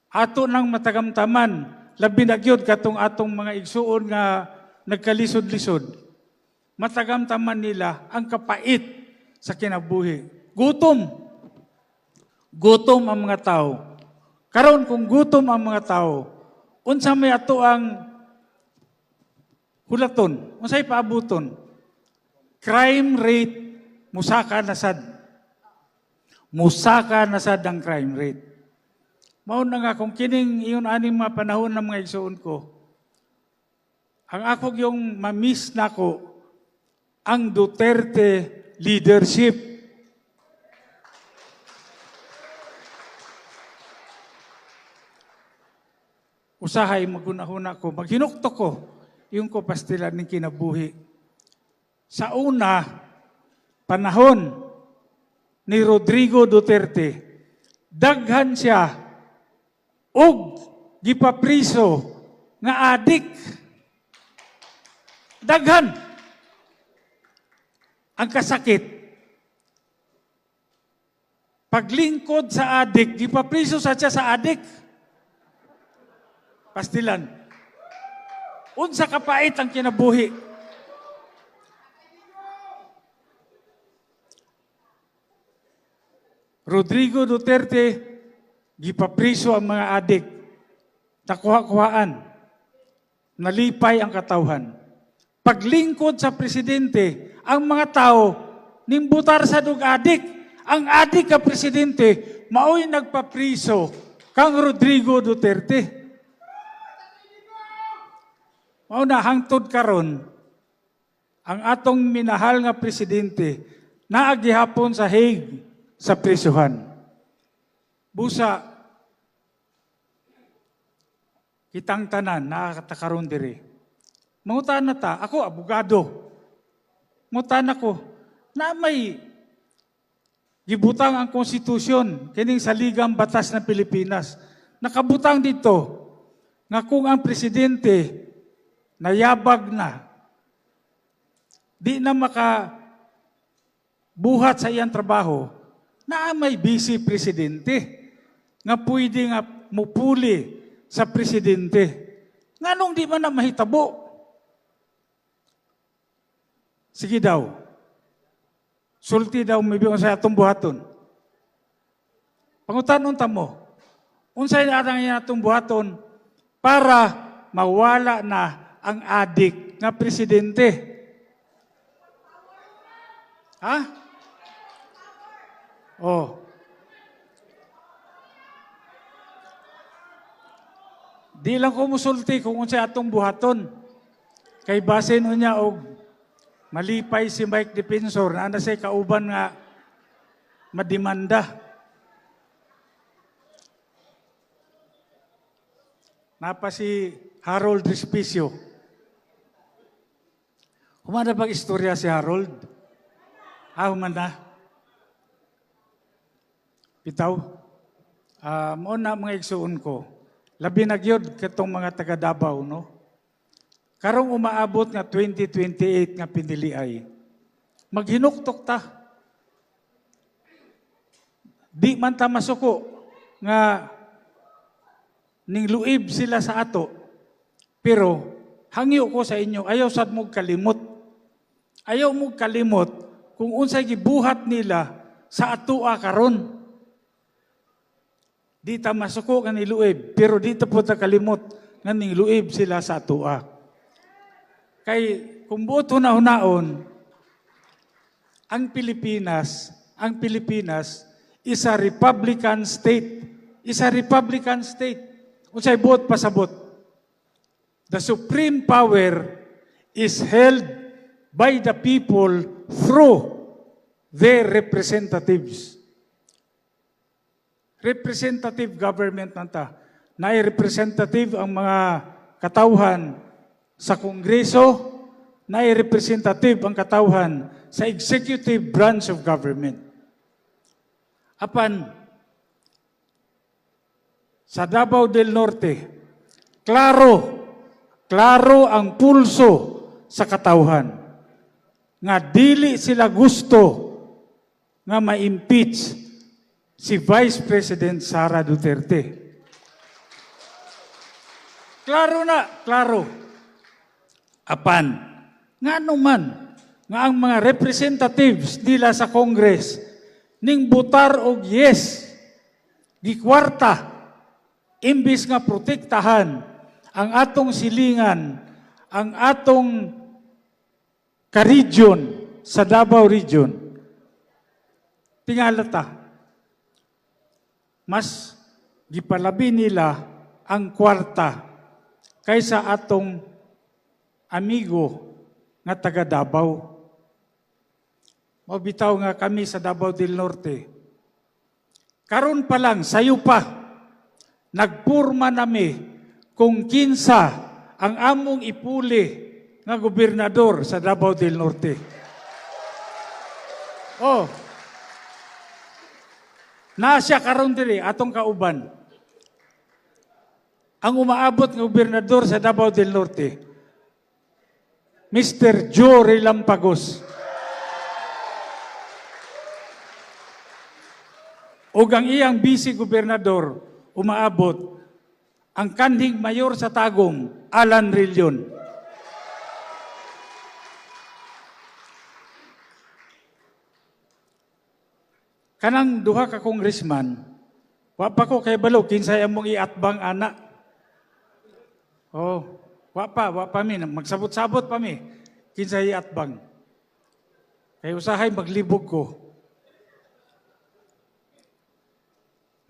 ato nang matagamtaman, labi na gyud katong atong mga igsuon nga nagkalisod-lisod, matagamtaman nila ang kapait sa kinabuhi. Gutom ang mga tao. Karon kung gutom ang mga tao, unsa may ato ang hulaton, unsay paabuton? Crime rate musaka na sad. Musaka na sad ang crime rate. Mao na nga kung kining iyon aning mga panahon ng mga igsuon ko, ang ako yung mamiss nako ang Duterte leadership. Usahay magunahuna ko, maghinukto ko yung ko pastilan ng kinabuhi. Sa una, panahon ni Rodrigo Duterte, daghan siya og gipapriso nga adik. Daghan. Ang kasakit, paglingkod sa adik, gipapriso sa siya sa adik. Pastilan. Unsa kapait ang kinabuhi. Rodrigo Duterte, gipapriso ang mga adik. Nakuha-kuhaan. Nalipay ang katawhan. Paglingkod sa presidente, ang mga tao nimbutar sa dug adik. Ang adik ka presidente, mao'y nagpapriso kang Rodrigo Duterte. Mao na hangtod karon ang atong minahal nga presidente naagihapon sa Hague sa prisuhan. Busa kitang tanan nakakatakaron diri. Mangutan na ta, ako abogado. Mangutan ako na may gibutang ang konstitusyon kining saligang batas ng Pilipinas. Nakabutang dito nga kung ang presidente nayabag na, di na makabuhat sa iyang trabaho, na may vice presidente nga pwede nga mupuli sa presidente. Nganong di man na mahitabo? Sige daw. Sulti daw may biyon sa atong buhaton. Pangutan ta mo. Unsay na atang atong buhaton para mawala na ang adik nga presidente. Ha? Oh. Di lang ko musulti kung unsay atong buhaton. Kay base no niya og malipay si Mike Defensor na say kauban nga madimanda. Napa si Harold Respicio. Humanda pag istorya si Harold? Humanda. Bitaw. Muna mga igsuon ko. labi na gyud katong mga taga Davao, no? Karong umaabot nga 2028 nga piniliay. Maghinuktok ta. Di man ta masuko nga ning luib sila sa ato. Pero hangyo ko sa inyo, ayaw sad mo kalimot. Ayaw mo kalimot kung unsay gibuhat nila sa atoa karon. Di ta masuko nga niluib, pero di ta po ta kalimot nga ning luib sila sa atoa. Kay kung buot hunaon, ang Pilipinas is a Republican state. Is a Republican state. Unsay buot pasabot. The supreme power is held by the people through their representatives. Representative government nanta. Naay representative ang mga katawhan sa Kongreso, naay representative ang katawhan sa executive branch of government. Apan, sa Davao del Norte, klaro ang pulso sa katawhan nga dili sila gusto nga ma-impeach si Vice President Sara Duterte. Klaro. Apan, nga anuman nga ang mga representatives nila sa Congress ning butar og yes, gikwarta, imbis nga protektahan ang atong silingan, ang atong ka-region sa Davao Region, tingalata, mas gipalabi nila ang kwarta kaysa atong amigo nga taga Davao. Mabitaw nga kami sa Davao del Norte. Karon pa lang, sayo pa, nagpurma nami kung kinsa ang among ipuli nga gobernador sa Davao del Norte. Oh, nasya karon diri atong kauban. Ang umaabot nga gobernador sa Davao del Norte, Mr. Joe Relampagos. O ang iyang vice-gobernador, umaabot, ang kanhing mayor sa Tagum, Alan Rillion. Kanang duha ka congressman, wa pa ko kay balo, kinsay among iatbang anak. Oh, wa pa mi, magsabot-sabot pa mi, kinsay iatbang. Kay usahay maglibog ko.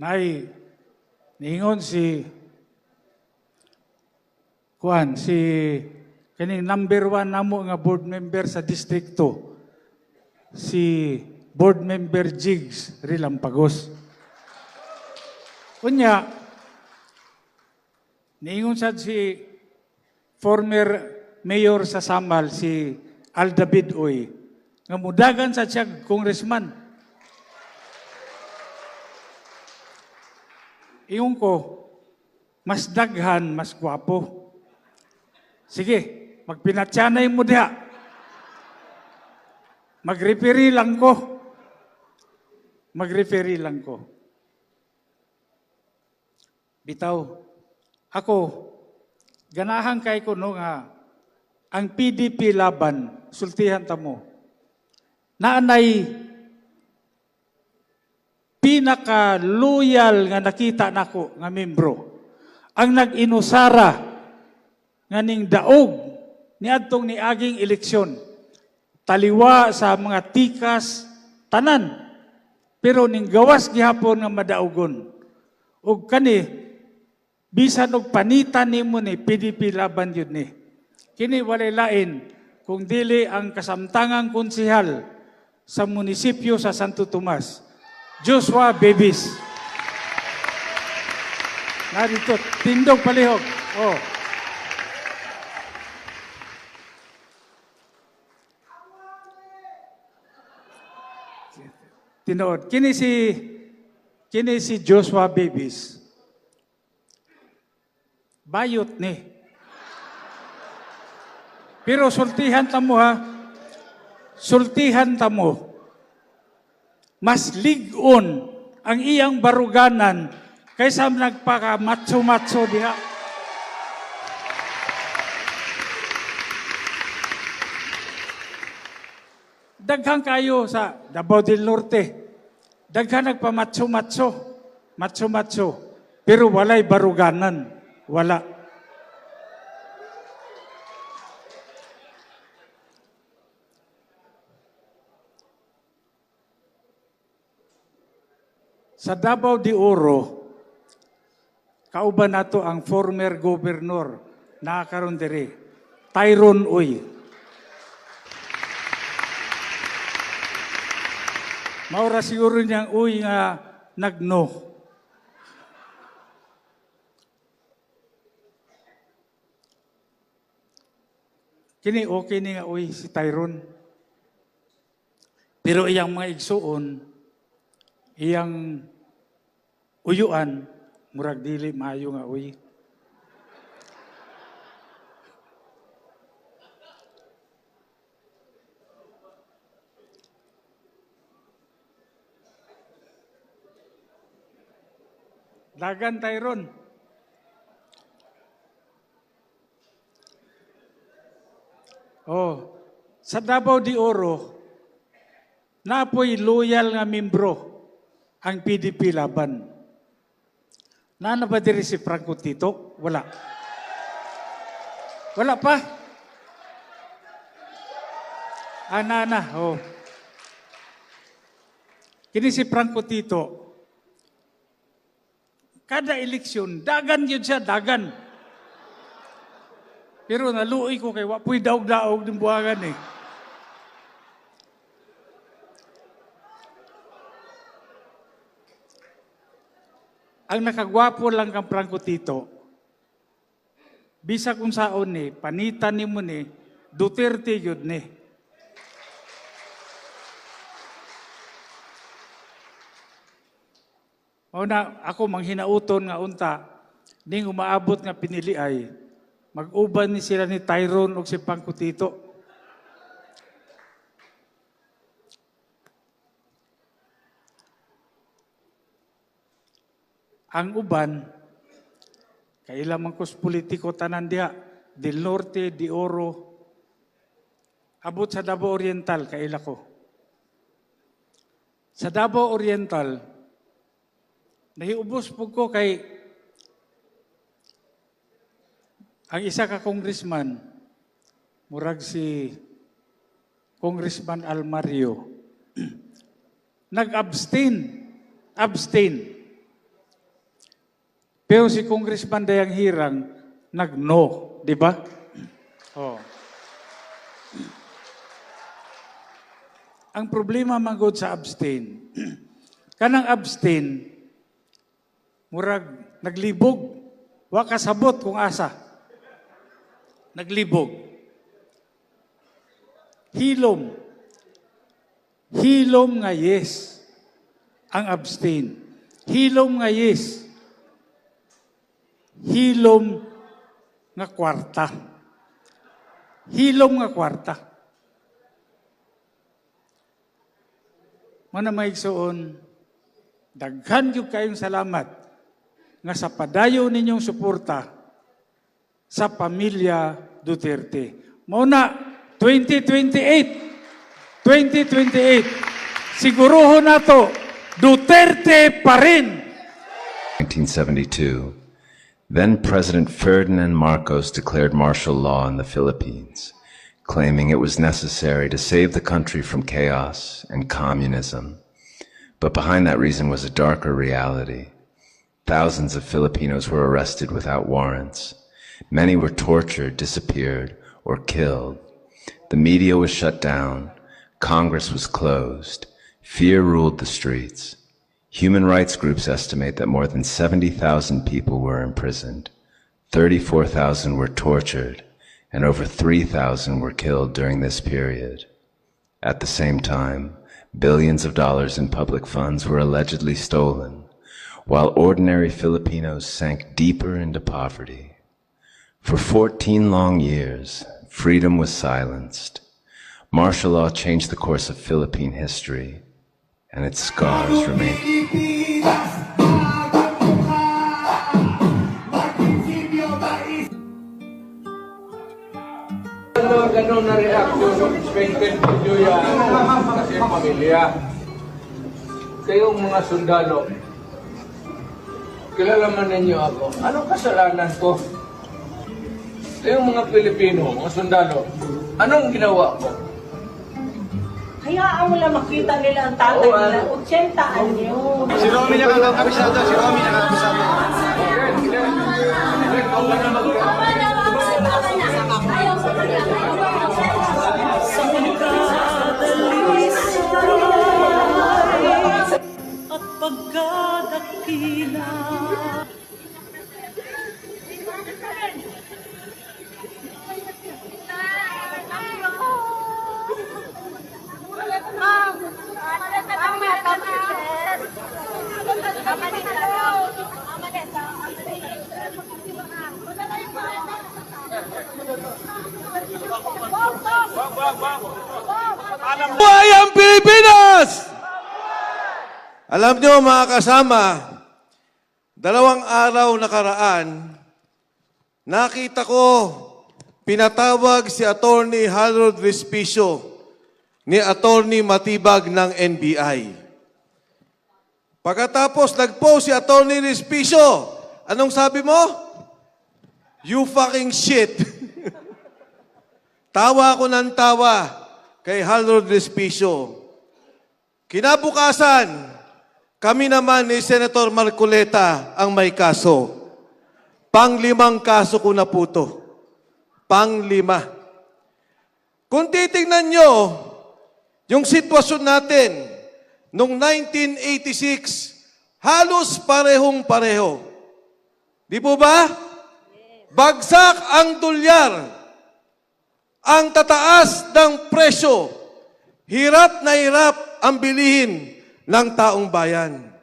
Nay, niingon si kaning number 1 namo nga board member sa distrikto, si board member Jigs Relampagos. Kunya, niingon sad si former mayor sa Samal, si Aldavid Oy, nga mudagan sa siya congressman. Iyon ko, mas daghan, mas gwapo. Sige, magpinatsanay mo diha. Mag-referee lang ko. Bitaw, ako, ganahan kay ko no nga, ang PDP laban, sultihan ta mo, naanay pinaka-loyal nga nakita nako nga membro, ang nag-inusara nga ning daog niadtong niaging eleksyon, taliwa sa mga tikas tanan, pero ning gawas gihapon nga madaogon. Ug kani bisan og panitan nimo ni PDP laban yun ni. Kini walay lain kung dili ang kasamtangang konsehal sa munisipyo sa Santo Tomas, Joshua Bebis. Narito, tindog palihog. Oh. Tinood. Kini si Joshua Bebis. bayot ni. Pero sultihan ta mo ha, sultihan ta mo, mas ligon ang iyang baruganan kaysa nagpaka matso-matso diha. Daghang kayo sa Davao del Norte. Daghang nagpamatso-matso. Matso-matso. Pero walay baruganan. Wala. Sa Davao de Oro, kauban nato ang former governor na karon diri, Tyron Uy. Maura siguro niyang uy nga nagno. Kini okay ni nga uy si Tyron. Pero iyang mga igsuon, iyang uyuan, murag dili maayo nga uy. Dagan Tyron. Oh, sa Davao de Oro, napoy loyal nga membro ang PDP laban. Nana ba diri si Franco Tito? Wala. Wala pa? Nana, oh. Kini si Franco Tito, kada eleksyon, dagan yun siya, dagan. Pero naluoy ko kay wapoy daog-daog ng buwangan eh. Ang nakagwapo lang kang Franco Tito, bisa kung saon ni, panitan ni mo ni, Duterte yun ni. O na, ako manghinauton nga unta, ning umaabot nga pinili ay, mag-uban ni sila ni Tyron o si Franco Tito. Ang uban, kailang kus politiko tanan diha, del Norte, de Oro, abot sa Davao Oriental, kaila ko. Sa Davao Oriental, nahiubos po ko kay ang isa ka congressman, murag si Congressman Almario, nag-abstain. Abstain. Pero si Congressman Dayang Hirang, nag-no. Di ba? Oh. Ang problema magod sa abstain, kanang abstain, murag naglibog, wa kasabot kung asa. Naglibog. Hilom. Hilom nga yes ang abstain. Hilom nga yes. Hilom nga kwarta. Hilom nga kwarta. Mana maigsoon, daghan yung kayong salamat nga sa padayo ninyong suporta sa pamilya Duterte. Mauna, 2028, siguruho na to, Duterte pa rin. 1972, then President Ferdinand Marcos declared martial law in the Philippines, claiming it was necessary to save the country from chaos and communism. But behind that reason was a darker reality. Thousands of Filipinos were arrested without warrants. Many were tortured, disappeared, or killed. The media was shut down. Congress was closed. Fear ruled the streets. Human rights groups estimate that more than 70,000 people were imprisoned. 34,000 were tortured, and over 3,000 were killed during this period. At the same time, billions of dollars in public funds were allegedly stolen, while ordinary Filipinos sank deeper into poverty. For 14 long years, freedom was silenced. Martial law changed the course of Philippine history, and its scars remain. Ganun na reaction ng expected video yan kasi pamilya. Kayong mga sundalo, kilala man ninyo ako. Anong kasalanan ko? Kayong mga Pilipino, mga sundalo, anong ginawa ko? Hayaan mo lang makita nila ang tatay nila. 80 anyo. Si Romy nakakabisado, si Romy nakakabisado. At pagkadakila. Buhay ang Pilipinas! Alam nyo mga kasama, 2 araw nakaraan, nakita ko pinatawag si Attorney Harold Respicio ni Attorney Matibag ng NBI. Pagkatapos nag-post si Attorney Respicio, anong sabi mo? You fucking shit. Tawa ko ng tawa kay Harold Respicio. Kinabukasan, kami naman ni Senator Marcoleta ang may kaso. Pang-5 kaso ko na po to. Pang-5. Kung titingnan nyo, yung sitwasyon natin, noong 1986, halos parehong-pareho. Di po ba? Bagsak ang dolyar. Ang tataas ng presyo. Hirap na hirap ang bilihin ng taong bayan.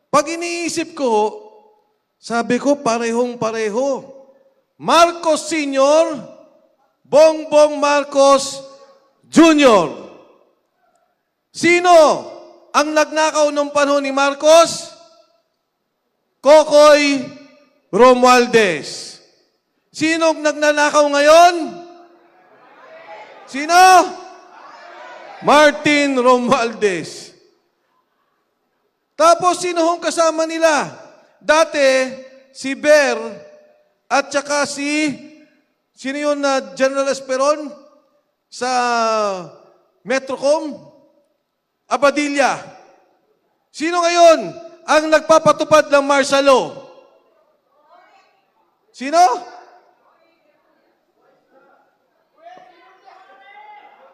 Pag iniisip ko, sabi ko parehong-pareho. Marcos Sr., Bongbong Marcos Jr. Sino ang nagnakaw nung panahon ni Marcos? Kokoy Romualdez. Sino ang nagnanakaw ngayon? Sino? Martin Romualdez. Tapos sino hong kasama nila? Dati, si Ber at saka sino yun na General Esperon sa Metrocom? Abadilla. Sino ngayon ang nagpapatupad ng martial law? Sino?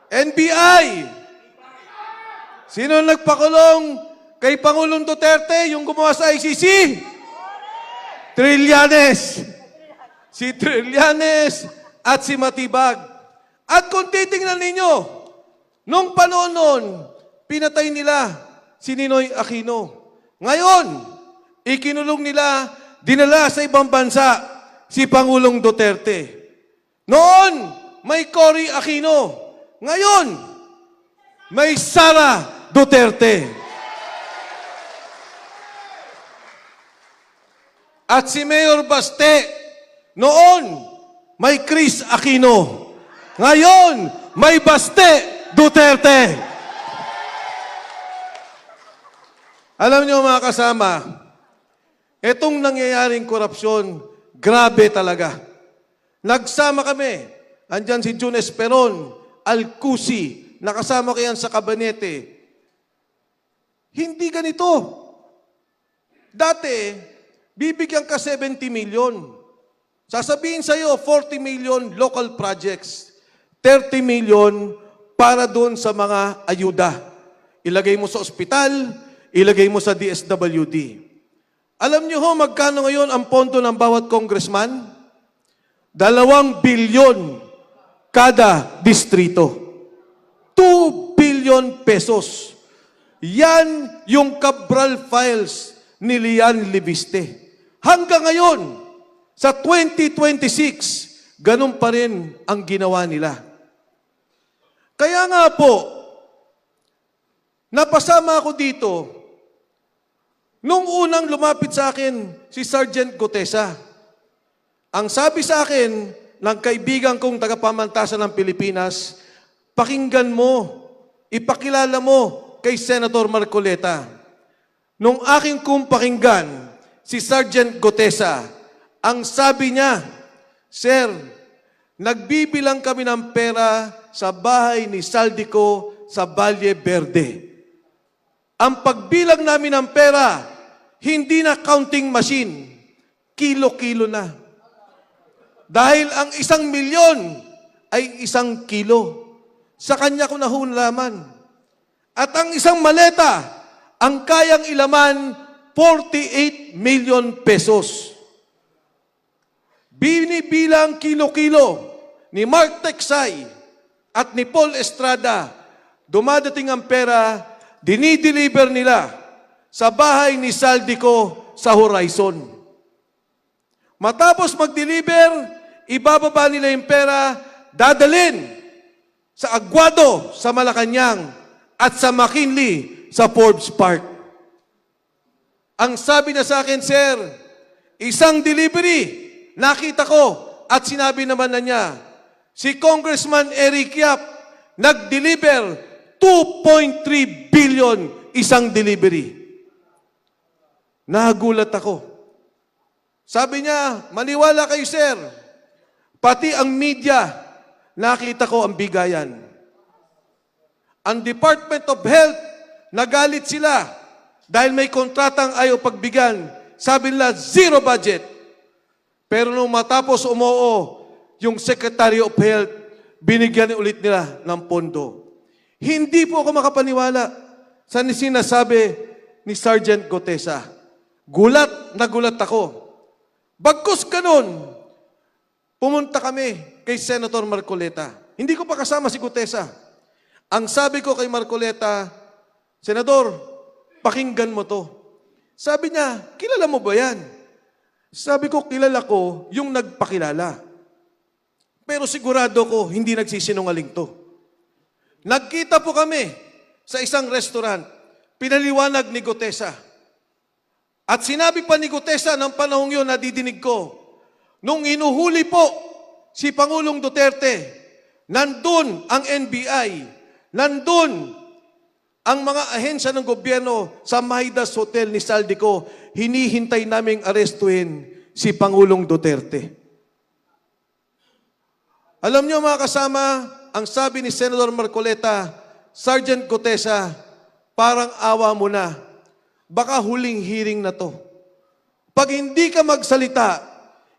NBI. Sino nagpakulong kay Pangulong Duterte, yung gumawa sa ICC? Trillanes. Si Trillanes at si Matibag. At kung titingnan ninyo, nung panahon noon, pinatay nila si Ninoy Aquino. Ngayon, ikinulong nila, dinala sa ibang bansa si Pangulong Duterte. Noon, may Cory Aquino. Ngayon, may Sara Duterte. At si Mayor Baste, noon, may Chris Aquino. Ngayon, may Baste Duterte. Alam niyo mga kasama, itong nangyayaring korupsyon, grabe talaga. Nagsama kami. Andyan si June Esperon, Alcusi, nakasama ko yan sa kabinete. Hindi ganito. Dati, bibigyan ka 70 million. Sasabihin sa'yo, 40 million local projects. 30 million para doon sa mga ayuda. Ilagay mo sa ospital, ilagay mo sa DSWD. Alam niyo ho, magkano ngayon ang pondo ng bawat congressman? 2 bilyon kada distrito. 2 billion pesos. Yan yung Cabral files ni Lian Libiste. Hanggang ngayon, Sa 2026, ganun pa rin ang ginawa nila. Kaya nga po, napasama ako dito nung unang lumapit sa akin si Sergeant Gutesa. Ang sabi sa akin ng kaibigan kong tagapamantasan ng Pilipinas, pakinggan mo, ipakilala mo kay Senator Marcoleta. Nung aking kong pakinggan si Sergeant Gutesa, ang sabi niya, Sir, nagbibilang kami ng pera sa bahay ni Saldico sa Valle Verde. Ang pagbilang namin ng pera, hindi na counting machine, kilo-kilo na. Dahil ang 1 milyon ay 1 kilo. Sa kanya ko nahulaman. At ang isang maleta, ang kayang ilaman, 48 million pesos. Binibilang kilo-kilo ni Mark Teksay at ni Paul Estrada, dumadating ang pera, dinideliver nila sa bahay ni Saldico sa Horizon. Matapos mag-deliver, ibababa nila yung pera, dadalhin sa Aguado sa Malacanang at sa McKinley sa Forbes Park. Ang sabi na sa akin, Sir, isang delivery, nakita ko at sinabi naman na niya, si Congressman Eric Yap nag-deliver 2.3 billion isang delivery. Nagulat ako. Sabi niya, maniwala kayo, sir. Pati ang media, nakita ko ang bigayan. Ang Department of Health, nagalit sila dahil may kontratang ayaw pagbigyan. Sabi nila, zero budget. Pero nung matapos umoo, yung Secretary of Health, binigyan ulit nila ng pondo. Hindi po ako makapaniwala sa sinasabi ni Sergeant Gutesa. Gulat na gulat ako. Bagkus ganun, pumunta kami kay Senator Marcoleta. Hindi ko pa kasama si Gutesa. Ang sabi ko kay Marcoleta, Senador, pakinggan mo to. Sabi niya, kilala mo ba yan? Sabi ko, kilala ko yung nagpakilala. Pero sigurado ko, hindi nagsisinungaling to. Nagkita po kami sa isang restaurant. Pinaliwanag ni Gutesa. At sinabi pa ni Gutesa ng panahong yun, nadidinig ko, nung inuhuli po si Pangulong Duterte, nandun ang NBI, nandun ang mga ahensya ng gobyerno sa Maidas Hotel ni Saldico, hinihintay naming arestuhin si Pangulong Duterte. Alam niyo mga kasama, ang sabi ni Senator Marcoleta, Sergeant Gutesa, parang awa mo na. Baka huling hearing na to. Pag hindi ka magsalita,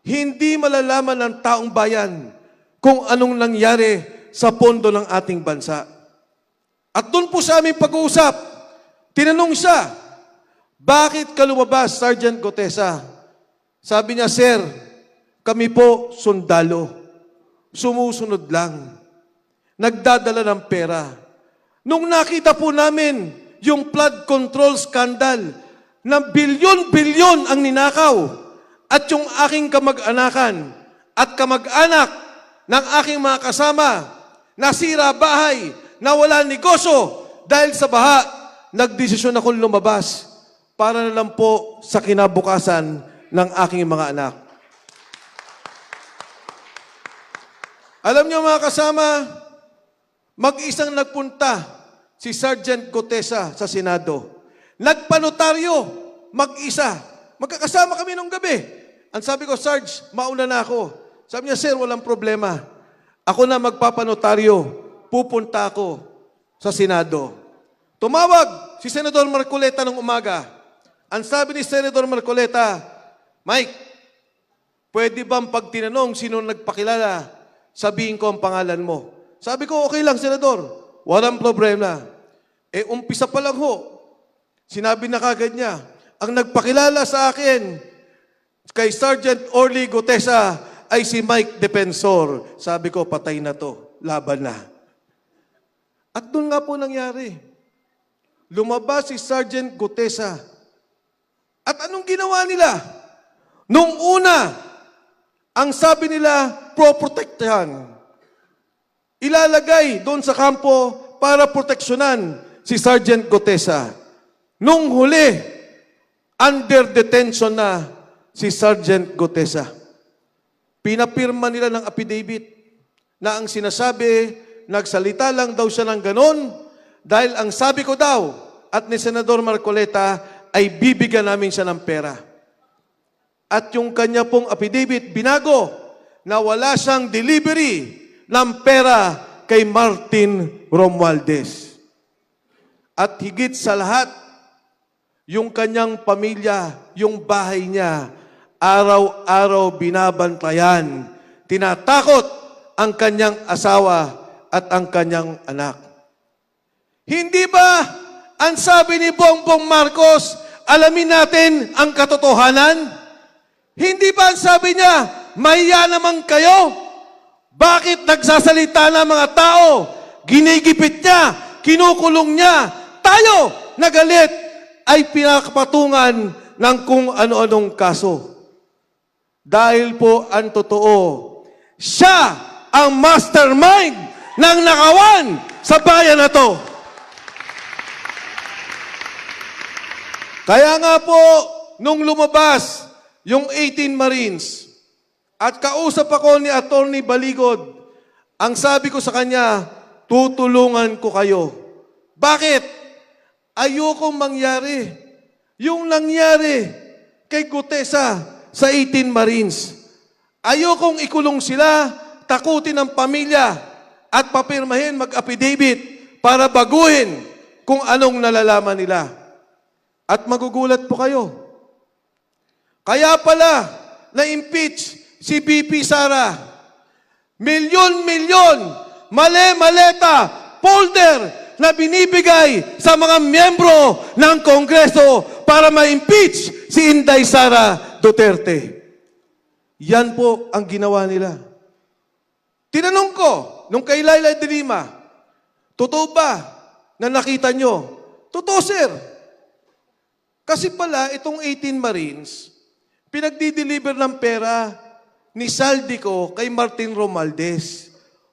hindi malalaman ng taong bayan kung anong nangyari sa pondo ng ating bansa. At doon po sa aming pag-uusap, tinanong siya, bakit ka lumabas, Sergeant Gutesa? Sabi niya, Sir, kami po sundalo. Sumusunod lang. Nagdadala ng pera. Nung nakita po namin yung flood control scandal na bilyon-bilyon ang ninakaw at yung aking kamag-anakan at kamag-anak ng aking mga kasama nasira bahay, nawala negosyo dahil sa baha, nagdesisyon akong lumabas para na lang po sa kinabukasan ng aking mga anak. Alam niyo mga kasama, mag-isang nagpunta si Sergeant Gutesa sa Senado. Nagpanotaryo, mag-isa. Magkakasama kami nung gabi. Ang sabi ko, Sarge, mauna na ako. Sabi niya, Sir, walang problema. Ako na magpapanotaryo. Pupunta ako sa Senado. Tumawag si Senador Marcoleta nung umaga. Ang sabi ni Senador Marcoleta, Mike, pwede bang pag tinanong sino nagpakilala, sabihin ko ang pangalan mo? Sabi ko, okay lang, Senador. Walang problema. Umpisa pa lang ho. Sinabi na kagad niya, ang nagpakilala sa akin kay Sergeant Orly Gutesa ay si Mike Defensor. Sabi ko, patay na to. Laban na. At doon nga po nangyari. Lumabas si Sergeant Gutesa. At anong ginawa nila? Nung una, Ang sabi nila, pro-protektahan. Ilalagay doon sa kampo para proteksyonan si Sergeant Gutesa. Nung huli, under detention na si Sergeant Gutesa. Pinapirma nila ng affidavit na ang sinasabi, nagsalita lang daw siya ng ganon dahil ang sabi ko daw at ni Senador Marcoleta ay bibigyan namin siya ng pera. At yung kanya pong affidavit, binago na wala siyang delivery ng pera kay Martin Romualdez. At higit sa lahat, yung kanyang pamilya, yung bahay niya, araw-araw binabantayan, tinatakot ang kanyang asawa at ang kanyang anak. Hindi ba ang sabi ni Bongbong Marcos, alamin natin ang katotohanan? Hindi ba ang sabi niya, mahiya naman kayo? Bakit nagsasalita ng mga tao? Ginigipit niya, kinukulong niya. Tayo, nagalit, ay pinakapatungan ng kung ano-anong kaso. Dahil po ang totoo, siya ang mastermind ng nakawan sa bayan na to. Kaya nga po, nung lumabas yung 18 Marines, at kausap ako ni Attorney Baligod, ang sabi ko sa kanya, tutulungan ko kayo. Bakit? Ayokong mangyari. Yung nangyari kay Gutesa sa 18 Marines. Ayokong ikulong sila, takutin ang pamilya, at papirmahin mag-affidavit para baguhin kung anong nalalaman nila. At magugulat po kayo. Kaya pala, na-impeach si BP Sara. Milyon-milyon, male-maleta, folder na binibigay sa mga miyembro ng Kongreso para ma-impeach si Inday Sara Duterte. Yan po ang ginawa nila. Tinanong ko, nung kay Laila de Lima, totoo ba na nakita nyo? Totoo, sir. Kasi pala, itong 18 Marines, pinagdi-deliver ng pera ni Saldico kay Martin Romualdez.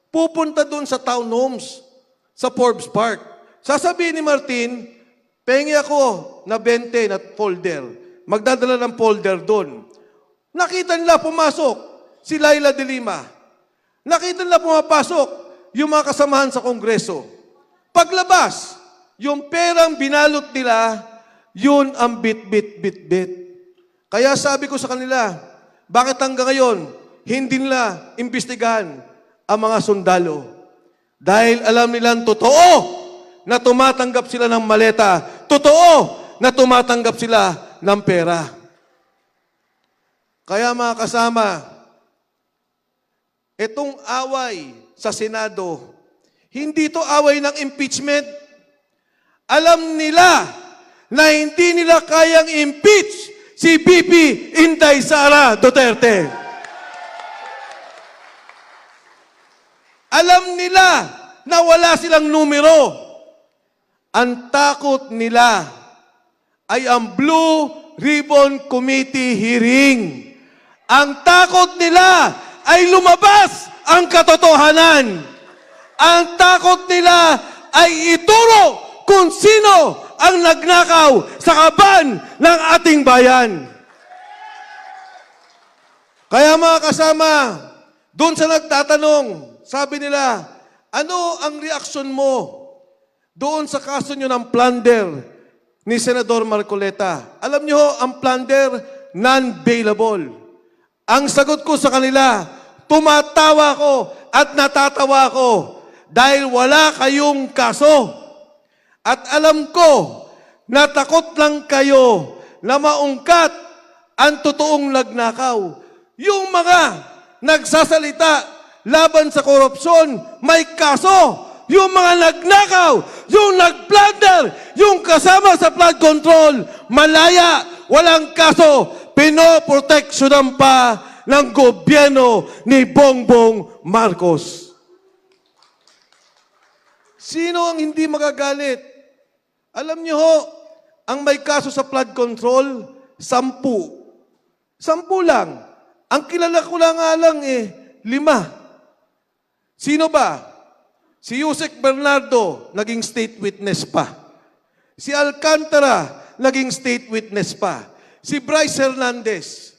Pupunta doon sa townhomes, sa Forbes Park. Sasabihin ni Martin, pengi ako na 20 na folder. Magdadala ng folder doon. Nakita nila pumasok si Laila de Lima. Nakita nila pumapasok yung mga kasamahan sa Kongreso. Paglabas, yung perang binalot nila, yun ang bit-bit-bit-bit. Kaya sabi ko sa kanila, bakit hanggang ngayon, hindi nila imbestigahan ang mga sundalo? Dahil alam nilang totoo na tumatanggap sila ng maleta. Totoo na tumatanggap sila ng pera. Kaya mga kasama, itong away sa Senado, hindi to away ng impeachment. Alam nila na hindi nila kayang impeach si BP Inday Sara Duterte. Alam nila na wala silang numero. Ang takot nila ay ang Blue Ribbon Committee hearing. Ang takot nila ay lumabas ang katotohanan. Ang takot nila ay ituro kung sino ang nagnakaw sa kaban ng ating bayan. Kaya mga kasama, doon sa nagtatanong, sabi nila, ano ang reaksyon mo doon sa kaso nyo ng plunder ni Senador Marcoleta? Alam nyo, ang plunder, non-bailable. Ang sagot ko sa kanila, tumatawa ko at natatawa ko dahil wala kayong kaso. At alam ko na takot lang kayo na maungkat ang totoong nagnakaw. Yung mga nagsasalita laban sa korupsyon, may kaso. Yung mga nagnakaw, yung nagplunder, yung kasama sa flood control, malaya, walang kaso. Pinoproteksyonan pa ng gobyerno ni Bongbong Marcos. Sino ang hindi magagalit? Alam niyo ho, ang may kaso sa flood control, 10. 10 lang. Ang kilala ko lang nga lang 5. Sino ba? Si Yusek Bernardo, naging state witness pa. Si Alcantara, naging state witness pa. Si Bryce Hernandez.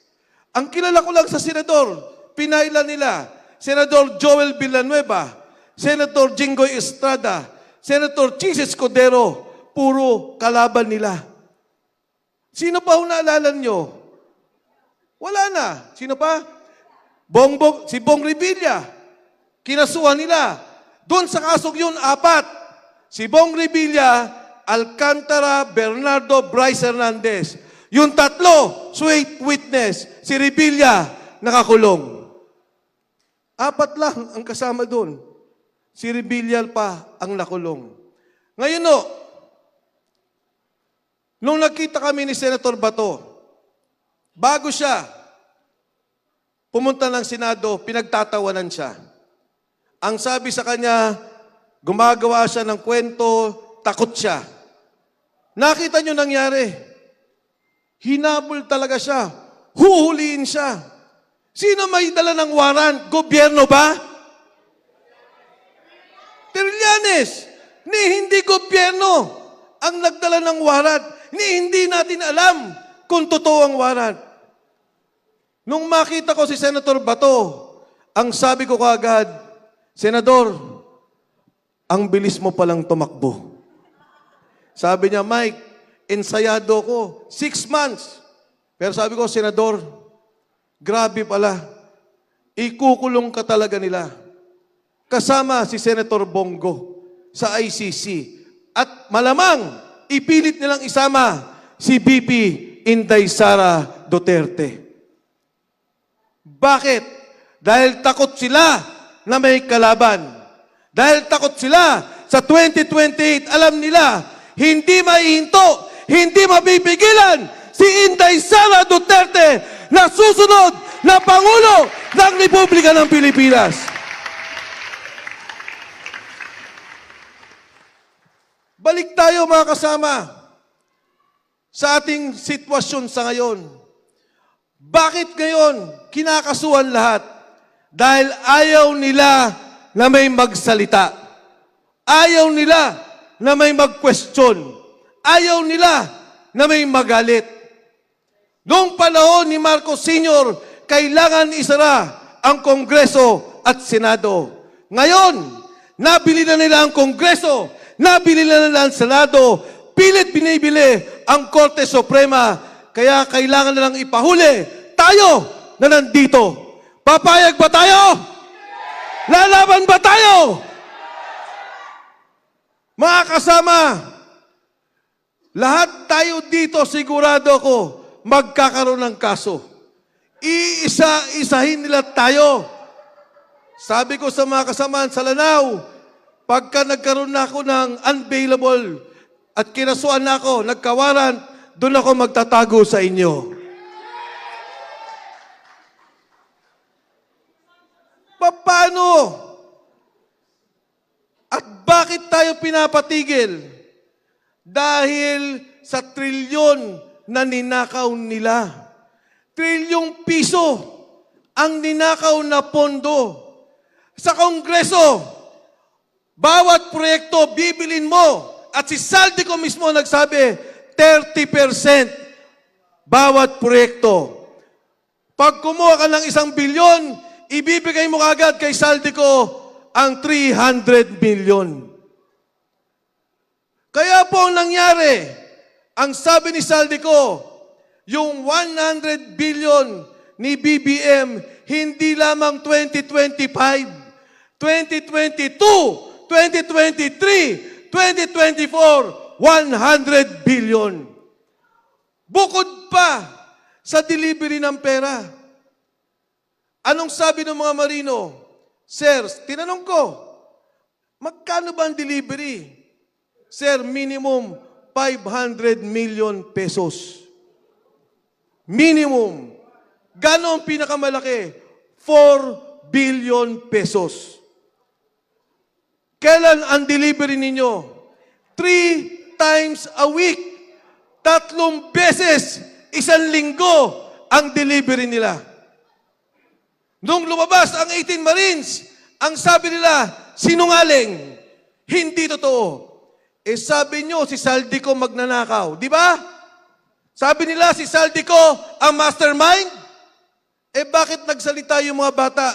Ang kilala ko lang sa senador, pinailan nila, Senador Joel Villanueva, Senator Jinggoy Estrada, Senator Chis Escudero, puro kalaban nila. Sino pa naalala nyo? Wala na. Sino pa? Si Bong Revilla. Kinasuhan nila. Doon sa kasong yun, 4. Si Bong Revilla, Alcantara, Bernardo, Bryce Hernandez. Yung 3, sweet witness. Si Revilla, nakakulong. 4 lang ang kasama doon. Si Revilla pa ang nakulong. Ngayon nung nakita kami ni Senator Bato, bago siya pumunta ng Senado, pinagtatawanan siya. Ang sabi sa kanya, gumagawa siya ng kwento, takot siya. Nakita niyo nangyari. Hinabol talaga siya. Huhuliin siya. Sino may dala ng warrant? Gobyerno ba? Trillanes, ni hindi gobyerno ang nagdala ng warrant, ni hindi natin alam kung totoo ang warrant. Nung makita ko si Senator Bato, ang sabi ko kaagad, Senador, ang bilis mo palang tumakbo. Sabi niya, Mike, ensayado ko, 6 months. Pero sabi ko, Senador, grabe pala, ikukulong ka talaga nila. Kasama si Senator Bongo sa ICC. At malamang, ipilit nilang isama si BP Inday Sara Duterte. Bakit? Dahil takot sila na may kalaban. Dahil takot sila sa 2028, alam nila, hindi maihinto, hindi mabibigilan si Inday Sara Duterte na susunod na Pangulo ng Republika ng Pilipinas. Balik tayo mga kasama sa ating sitwasyon sa ngayon. Bakit ngayon kinakasuhan lahat? Dahil ayaw nila na may magsalita. Ayaw nila na may mag-question. Ayaw nila na may magalit. Noong panahon ni Marcos Sr., kailangan isara ang Kongreso at Senado. Ngayon, nabili na nila ang Kongreso, nabili na nila ang Senado, pilit binibili ang Korte Suprema, kaya kailangan na lang ipahuli tayo na nandito. Papayag ba tayo? Lalaban ba tayo? Mga kasama, lahat tayo dito sigurado ako magkakaroon ng kaso. Iisa-isahin nila tayo. Sabi ko sa mga kasamahan sa Lanao, pagka nagkaroon na ako ng unbailable at kinasuan na ako, nagkawaran, doon ako magtatago sa inyo. Paano? At bakit tayo pinapatigil? Dahil sa trilyon na ninakaw nila. Trilyong piso ang ninakaw na pondo. Sa Kongreso, bawat proyekto bibilin mo. At si Saldico mismo nagsabi, 30% bawat proyekto. Pag kumuha ka ng 1 bilyon, ibibigay mo agad kay Saldico ang 300 million. Kaya po ang nangyari, ang sabi ni Saldico, yung 100 billion ni BBM, hindi lamang 2025, 2022, 2023, 2024, 100 billion. Bukod pa sa delivery ng pera. Anong sabi ng mga marino? Sir, tinanong ko, magkano ba ang delivery? Sir, minimum 500 million pesos. Minimum. Gano'ng pinakamalaki? 4 billion pesos. Kailan ang delivery ninyo? 3 times a week. 3 beses, 1 linggo ang delivery nila. Nung lumabas ang 18 Marines, ang sabi nila, sinungaling. Hindi totoo. Eh sabi nyo, si Saldico magnanakaw. Di ba? Sabi nila, si Saldico ang mastermind. Eh bakit nagsalita yung mga bata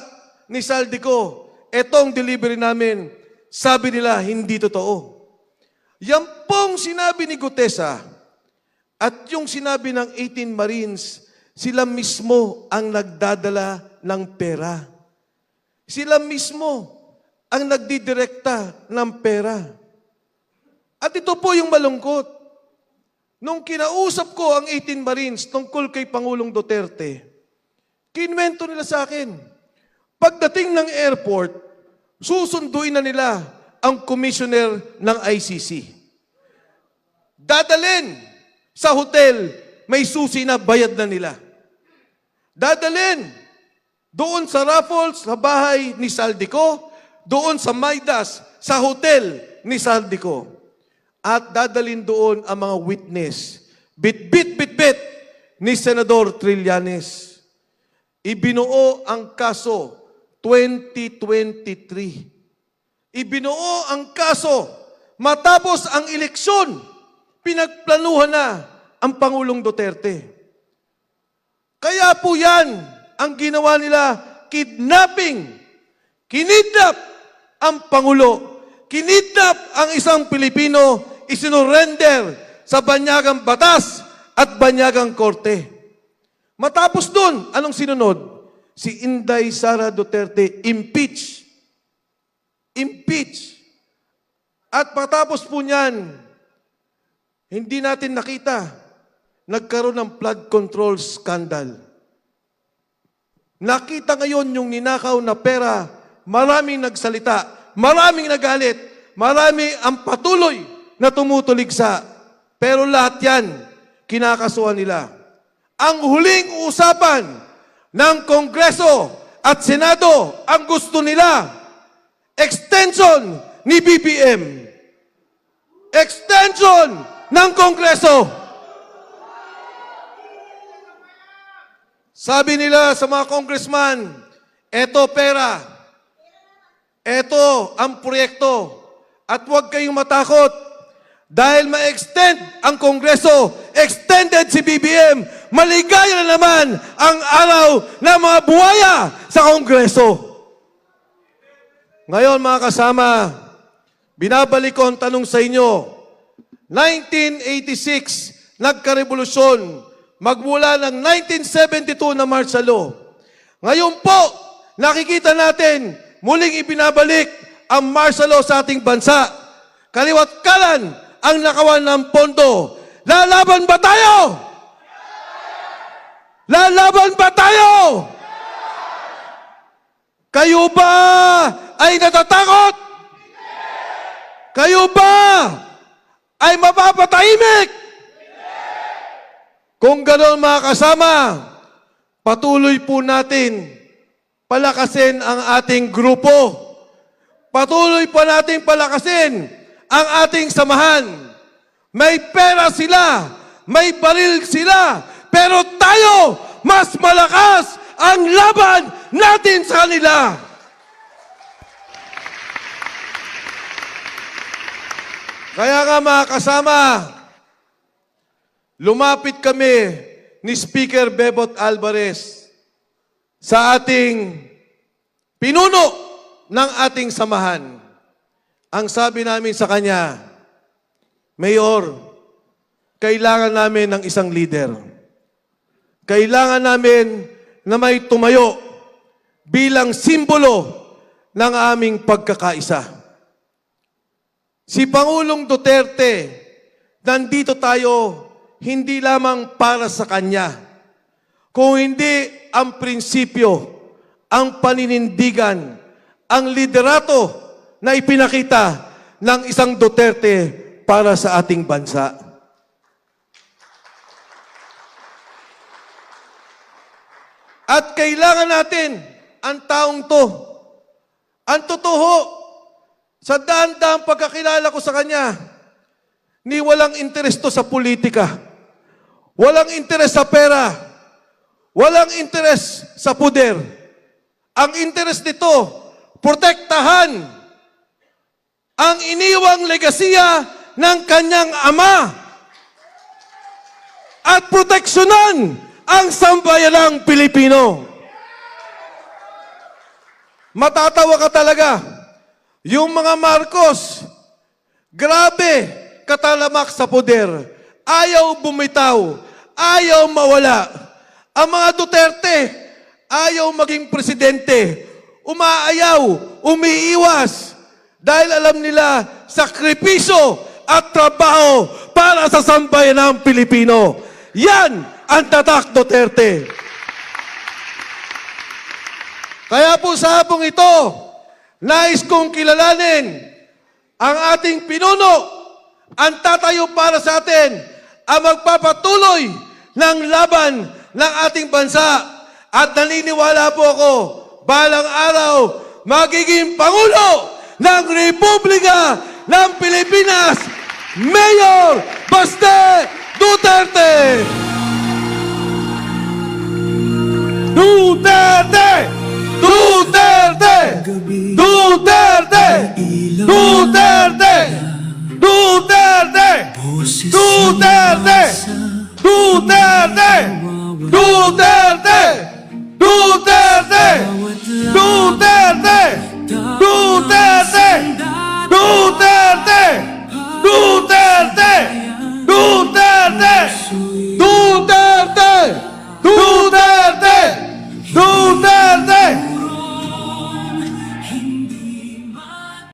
ni Saldico? Etong delivery namin, sabi nila, hindi totoo. Yan pong sinabi ni Gutesa at yung sinabi ng 18 Marines, sila mismo ang nagdadala ng pera. Sila mismo ang nagdidirekta ng pera. At ito po yung malungkot. Nung kinausap ko ang 18 Marines tungkol kay Pangulong Duterte, kinwento nila sa akin, pagdating ng airport, susunduin na nila ang commissioner ng ICC. Dadalin sa hotel, may susi na bayad na nila. Dadalin doon sa Raffles, sa bahay ni Saldico, doon sa Maidas, sa hotel ni Saldico. At dadalin doon ang mga witness. Bit-bit ni Senador Trillanes. Ibinuo ang kaso 2023. Ibinuo ang kaso matapos ang eleksyon. Pinagplanuhan na ang Pangulong Duterte. Kaya po yan ang ginawa nila, kidnapping. Kinidnap ang Pangulo. Kinidnap ang isang Pilipino, isinurrender sa banyagang batas at banyagang korte. Matapos dun, anong sinunod? Si Inday Sara Duterte, impeach. Impeach. At matapos po niyan, hindi natin nakita, nagkaroon ng flood control scandal. Nakita ngayon yung ninakaw na pera, maraming nagsalita, maraming nagalit, marami ang patuloy na tumutuligsa. Pero lahat yan, kinakasuhan nila. Ang huling usapan ng Kongreso at Senado, ang gusto nila, extension ni BBM. Extension ng Kongreso. Sabi nila sa mga congressman, eto pera, eto ang proyekto, at huwag kayong matakot dahil ma-extend ang Kongreso, extended si BBM, maligaya na naman ang araw ng mga buwaya sa Kongreso. Ngayon mga kasama, binabalik ko ang tanong sa inyo. 1986, nagkarevolusyon. Magmula ng 1972 na martial law. Ngayon po, nakikita natin, muling ibinabalik ang martial law sa ating bansa. Kaliwat kanan ang nakawan ng pondo. Lalaban ba tayo? Lalaban ba tayo? Kayo ba ay natatakot? Kayo ba ay mapapatahimik? Kung ganoon mga kasama, patuloy po natin palakasin ang ating grupo. Patuloy po natin palakasin ang ating samahan. May pera sila, may baril sila, pero tayo, mas malakas ang laban natin sa kanila. Kaya nga mga kasama, lumapit kami ni Speaker Bebot Alvarez sa ating pinuno ng ating samahan. Ang sabi namin sa kanya, Mayor, kailangan namin ng isang leader. Kailangan namin na may tumayo bilang simbolo ng aming pagkakaisa. Si Pangulong Duterte, nandito tayo hindi lamang para sa Kanya, kung hindi ang prinsipyo, ang paninindigan, ang liderato na ipinakita ng isang Duterte para sa ating bansa. At kailangan natin ang taong to, ang totoo, sa daan-daang pagkakilala ko sa kanya, ni walang interes to sa politika. Walang interes sa pera. Walang interes sa puder. Ang interest nito, protektahan ang iniwang legasiya ng kanyang ama at proteksyonan ang sambayanang Pilipino. Matatawa ka talaga. Yung mga Marcos, grabe, katalamak sa poder. Ayaw bumitaw. Ayaw mawala. Ang mga Duterte, ayaw maging presidente. Umaayaw, umiiwas. Dahil alam nila, sakripisyo at trabaho para sa sambayanang Pilipino. Yan ang tatak Duterte. Kaya po sa hapong ito, nais kong kilalanin ang ating pinuno, ang tatayo para sa atin, ang magpapatuloy ng laban ng ating bansa. At naniniwala po ako, balang araw, magiging Pangulo ng Republika ng Pilipinas, Mayor Baste Duterte! Duterte! Duterte! Duterte! Duterte! Duterte! Duterte! Duterte! Duterte! Duterte! Duterte! Duterte! Duterte! Duterte! Duterte!